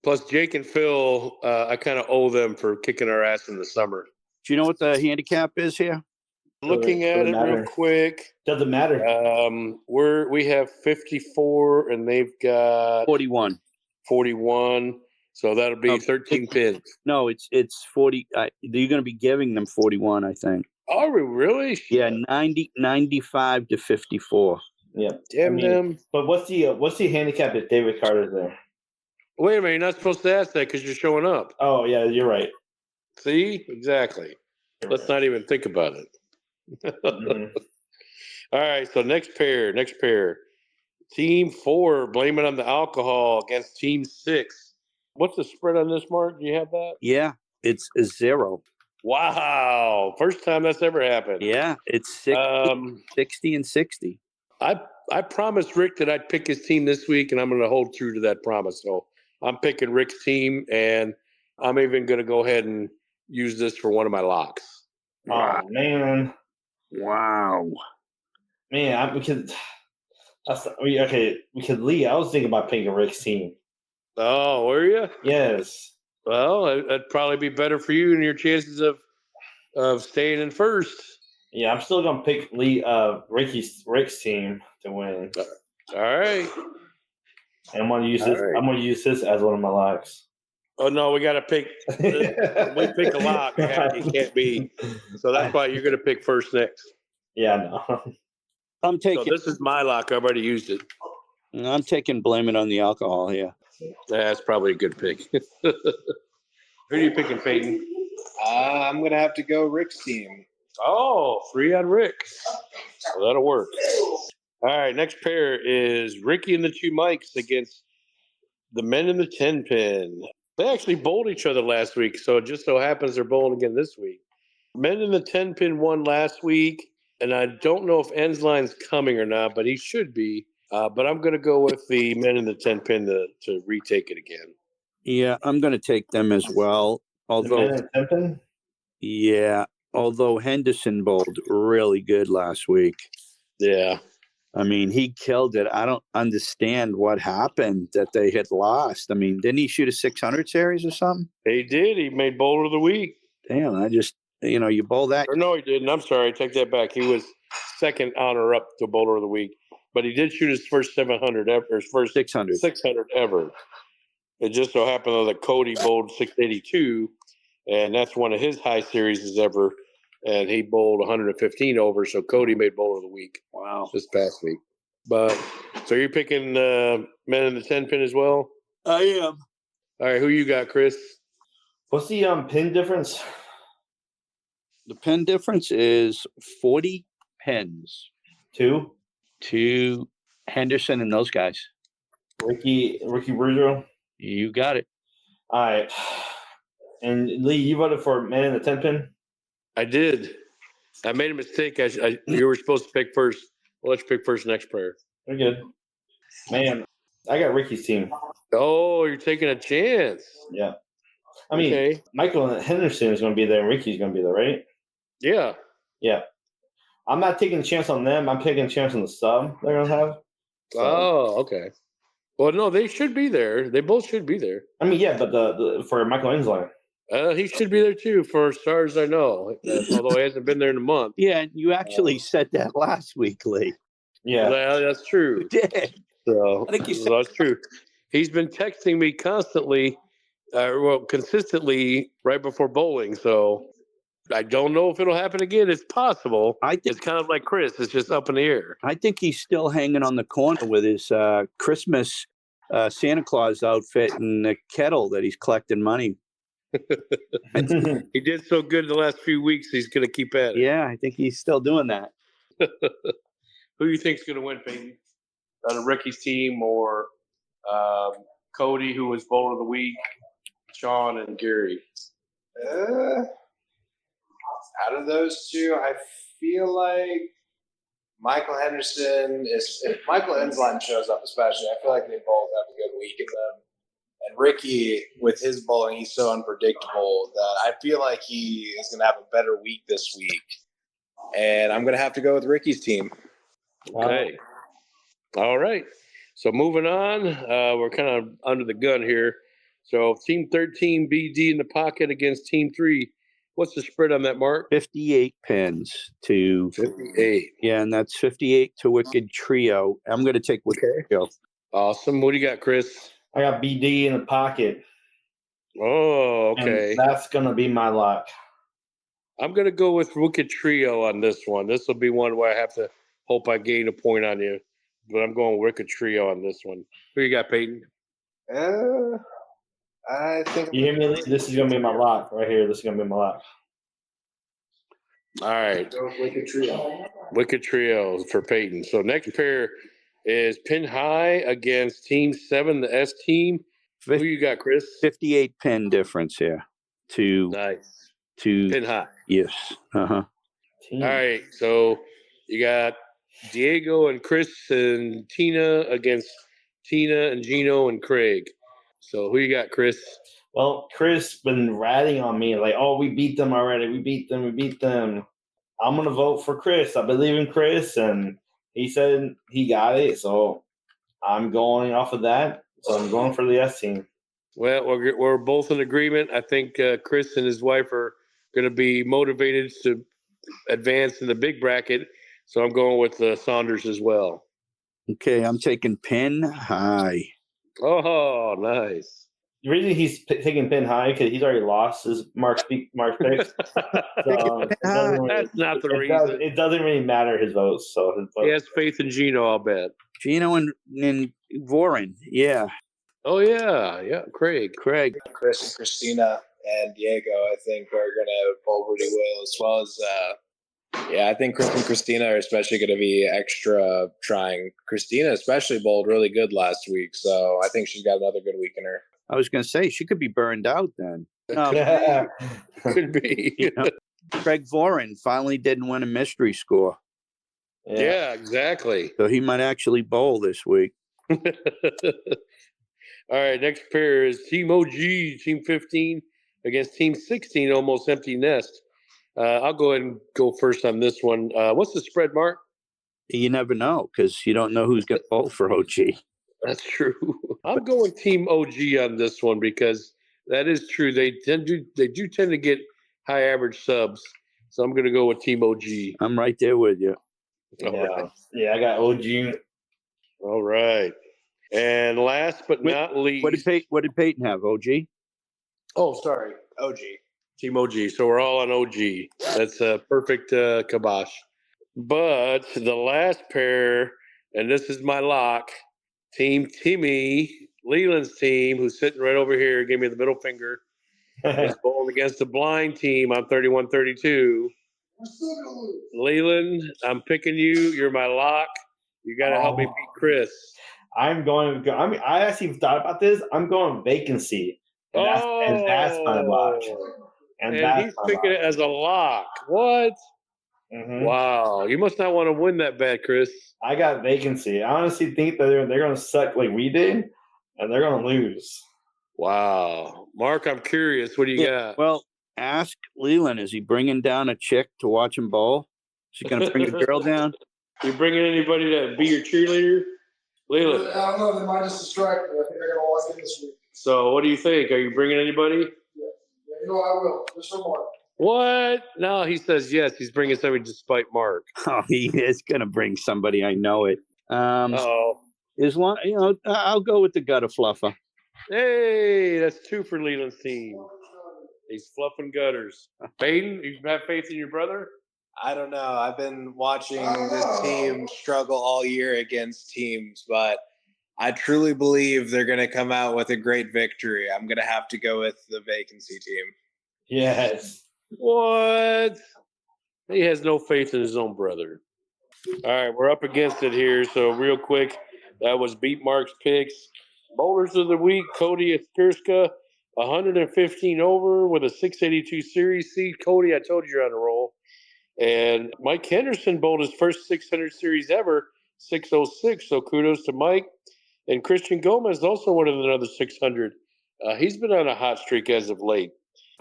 plus Jake and Phil, I kind of owe them for kicking our ass in the summer. Do you know what the handicap is here? Looking at it real quick. Doesn't matter. We have 54 and they've got 41. 41. So that'll be 13 pins. No, it's 40. You're going to be giving them 41, I think. Are we really? Yeah, 95 to 54. Yeah. Damn them. But what's the handicap if David Carter's there? Wait a minute, you're not supposed to ask that because you're showing up. Oh yeah, you're right. See? Exactly. Let's not even think about it. Mm-hmm. All right, so next pair. Team 4, blame it on the alcohol against Team 6. What's the spread on this, Mark? Do you have that? Yeah, it's a 0. Wow. First time that's ever happened. Yeah, it's 60 and 60. I promised Rick that I'd pick his team this week, and I'm going to hold true to that promise. So I'm picking Rick's team, and I'm even going to go ahead and use this for one of my locks. Oh, man. Wow. Man, because Lee, I was thinking about picking Rick's team. Oh, were you? Yes. Well, that'd probably be better for you and your chances of staying in first. Yeah, I'm still gonna pick Rick's team to win. All right. And I'm gonna use All this. right. I'm gonna use this as one of my locks. Oh no, we got to pick. We pick a lock. It can't be. So that's why you're going to pick first next. Yeah, I know. I'm So taking this is my lock. I've already used it. blame it on the alcohol here. That's probably a good pick. Who are you picking, Payton? I'm gonna have to go Rick's team. Oh, 3 on Rick. So that'll work. All right, next pair is Ricky and the 2 Mikes against the men in the 10 pin. They actually bowled each other last week, so it just so happens they're bowling again this week. Men in the 10 pin won last week, and I don't know if Ensline's coming or not, but he should be. But I'm going to go with the men in the 10 pin to retake it again. Yeah, I'm going to take them as well. Although Henderson bowled really good last week. Yeah. I mean, he killed it. I don't understand what happened that they had lost. I mean, didn't he shoot a 600 series or something? He did. He made bowler of the week. Damn, you bowl that. Or no, he didn't. I'm sorry. I take that back. He was second honor up to bowler of the week. But he did shoot his first 700 ever, his first 600 ever. It just so happened though that Cody bowled 682, and that's one of his high series ever. And he bowled 115 over, so Cody made bowler of the week. Wow. This past week. But so you're picking men in the 10 pin as well? I am. All right, who you got, Chris? What's the pin difference? The pin difference is 40 pins 2. to Henderson and those guys. Ricky Boudreaux. You got it. All right. And Lee, you voted for man in the 10 pin? I did. I made a mistake. You were supposed to pick first. Well, let's pick first next player. We're good. Man, I got Ricky's team. Oh, you're taking a chance. Yeah. I mean, Okay. Michael Henderson is going to be there and Ricky's going to be there, right? Yeah. Yeah. I'm not taking a chance on them. I'm taking a chance on the sub they're going to have. So, Oh, okay. Well, no, they should be there. They both should be there. I mean, yeah, but the for Michael Ensline. He should be there too, for as far as I know. Although he hasn't been there in a month. Yeah, you actually said that last week, Lee. Yeah. Well, that's true. You did. So I think you said that's true. He's been texting me constantly, consistently right before bowling. So I don't know if it'll happen again. It's possible. It's kind of like Chris. It's just up in the air. I think he's still hanging on the corner with his Christmas Santa Claus outfit and the kettle that he's collecting money. He did so good the last few weeks. He's going to keep at it. Yeah, I think he's still doing that. Who do you think's going to win, Payton? Out of Ricky's team or Cody, who was bowler of the week, Sean and Gary? Out of those two, I feel like Michael Henderson is. If Michael Ensline shows up, especially, I feel like they both have a good week in them. And Ricky, with his bowling, he's so unpredictable that I feel like he is going to have a better week this week. And I'm going to have to go with Ricky's team. Okay. All right. So moving on, we're kind of under the gun here. So Team 13, BD in the pocket against Team 3. What's the spread on that, Mark? 58 pins to 58. Yeah, and that's 58 to Wicked Trio. I'm going to take Wicked Trio. Awesome. What do you got, Chris? I got BD in the pocket. Oh, okay. And that's going to be my lock. I'm going to go with Wicked Trio on this one. This will be one where I have to hope I gain a point on you. But I'm going Wicked Trio on this one. Who you got, Payton? I think You hear me, Lee? This is going to be my lock right here. This is going to be my lock. All right. Wicked Trio. Wicked Trio for Payton. So next pair is Pin High against Team 7, the S team. Who you got, Chris? 58 pin difference here to Nice. to Pin High. yes. Uh-huh. All right. So you got Diego and Chris and Tina against Tina and Gino and Craig. So who you got, Chris? Well, Chris been ratting on me like, "Oh, we beat them already. We beat them. We beat them." I'm gonna vote for Chris. I believe in Chris, and he said he got it, so I'm going off of that. So I'm going for the S team. Well, we're both in agreement. I think Chris and his wife are going to be motivated to advance in the big bracket. So I'm going with Saunders as well. Okay, I'm taking Pin High. Oh, nice. The reason he's taking Pin High because he's already lost his Mark's picks. So That's not the reason. It doesn't really matter his votes. So his vote. He has faith in Gino, I'll bet. Gino and Voren. Yeah. Oh, yeah. Craig. Craig. Chris and Christina and Diego, I think, are going to bowl pretty well, as well as, I think Chris and Christina are especially going to be extra trying. Christina especially bowled really good last week, so I think she's got another good week in her. I was going to say, she could be burned out then. Could be. You know, Craig Voren finally didn't win a mystery score. Yeah, exactly. So he might actually bowl this week. All right, next pair is Team OG, Team 15 against Team 16, almost empty nest. I'll go ahead and go first on this one. What's the spread, Mark? You never know because you don't know who's going to bowl for OG. That's true. I'm going Team OG on this one because that is true. They do tend to get high average subs. So I'm going to go with Team OG. I'm right there with you. Yeah, I got OG. All right. And last but not least. What did Payton have, OG? Oh, sorry. OG. Team OG. So we're all on OG. That's a perfect kibosh. But the last pair, and this is my lock, Team Timmy, Leland's team, who's sitting right over here, gave me the middle finger, is bowling against the blind team on 31-32. Leland, I'm picking you. You're my lock. You got to help me beat Chris. I actually thought about this. I'm going vacancy. And that's my lock. And he's picking it as a lock. What? Mm-hmm. Wow. You must not want to win that bad, Chris. I got vacancy. I honestly think that they're going to suck like we did, and they're going to lose. Wow. Mark, I'm curious. What do you got? Well, ask Leland. Is he bringing down a chick to watch him bowl? Is he going to bring a girl down? You bringing anybody to be your cheerleader? Leland. I don't know. They might just distract me. I think they're going to walk in this week. So what do you think? Are you bringing anybody? Yeah, you know I will. Just for Mark. What? No, he says yes. He's bringing somebody despite Mark. Oh, he is going to bring somebody. I know it. Oh. I'll go with the gutter fluffer. Hey, that's 2 for Leland's team. He's fluffing gutters. Payton, you have faith in your brother? I don't know. I've been watching this team struggle all year against teams, but I truly believe they're going to come out with a great victory. I'm going to have to go with the vacancy team. Yes. What? He has no faith in his own brother. All right, we're up against it here. So real quick, that was Beat Mark's picks. Bowlers of the week, Cody Asperska, 115 over with a 682 series seed. Cody, I told you you're on a roll. And Mike Henderson bowled his first 600 series ever, 606. So kudos to Mike. And Christian Gomez also wanted another 600. He's been on a hot streak as of late.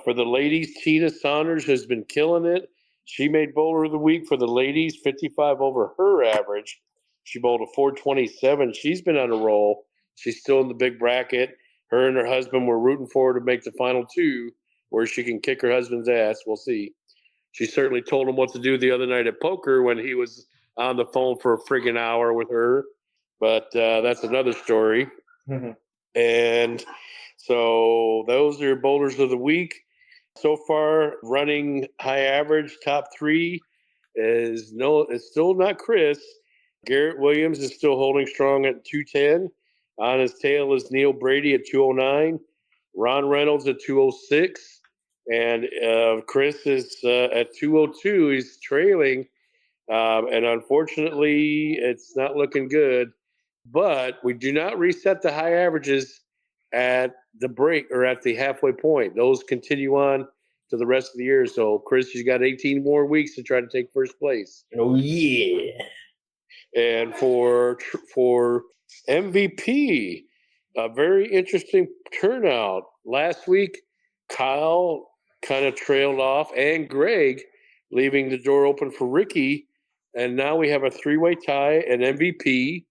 For the ladies, Tina Saunders has been killing it. She made bowler of the week for the ladies, 55 over her average. She bowled a 427. She's been on a roll. She's still in the big bracket. Her and her husband were rooting for her to make the final 2 where she can kick her husband's ass. We'll see. She certainly told him what to do the other night at poker when he was on the phone for a friggin' hour with her. But that's another story. Mm-hmm. And so those are bowlers of the week. So far, running high average, top 3 it's still not Chris. Garrett Williams is still holding strong at 210. On his tail is Neil Brady at 209. Ron Reynolds at 206. And Chris is at 202. He's trailing. And unfortunately, it's not looking good. but we do not reset the high averages at the break or at the halfway point. Those continue on to the rest of the year. So, Chris, you got 18 more weeks to try to take first place. Oh yeah. And for MVP, a very interesting turnout. Last week, Kyle kind of trailed off, and Greg, leaving the door open for Ricky. And now we have a three-way tie and MVP,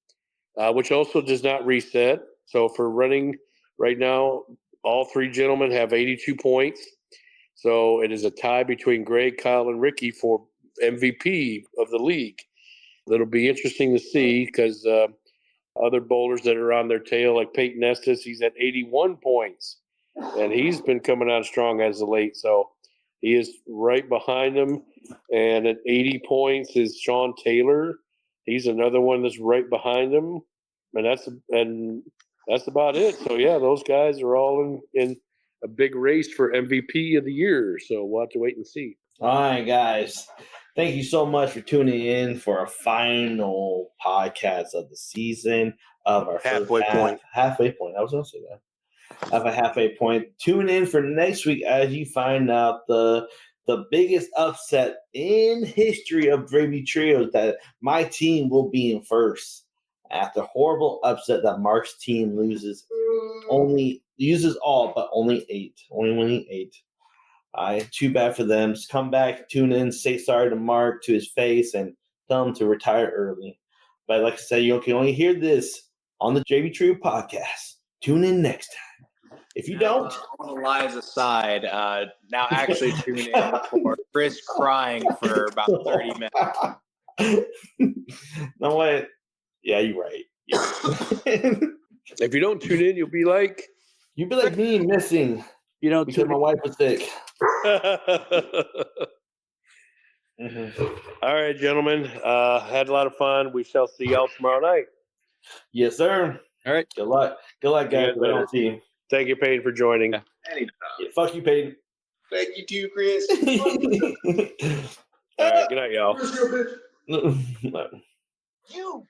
which also does not reset. So for running right now, all three gentlemen have 82 points. So it is a tie between Greg, Kyle, and Ricky for MVP of the league. That'll be interesting to see because other bowlers that are on their tail, like Payton Estes, he's at 81 points, and he's been coming on strong as of late. So he is right behind him. And at 80 points is Sean Taylor. He's another one that's right behind him, and that's about it. So yeah, those guys are all in a big race for MVP of the year. So we'll have to wait and see. All right, guys. Thank you so much for tuning in for our final podcast of the season of our Halfway first point. Halfway point. I was going to say that. Have a halfway point. Tune in for next week as you find out the biggest upset in history of Gravy Trios, that my team will be in first after horrible upset that Mark's team uses all, but only 8. Only winning 8. Too bad for them. Just come back, tune in, say sorry to Mark to his face, and tell him to retire early. But like I said, you can only hear this on the JV Trio podcast. Tune in next time. If you don't, all the lies aside, now actually tune in for Chris crying for about 30 minutes. no way. Yeah, you're right. If you don't tune in, you'll be like me missing. You know, Because my wife was sick. All right, gentlemen. Had a lot of fun. We shall see y'all tomorrow night. Yes, sir. All right. Good luck. Good luck, guys. Yeah, I don't see you. Thank you, Payton, for joining. Anytime. Yeah, fuck you, Payton. Thank you too, Chris. All right, good night, y'all. Where's your bitch? You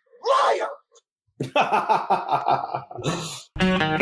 liar!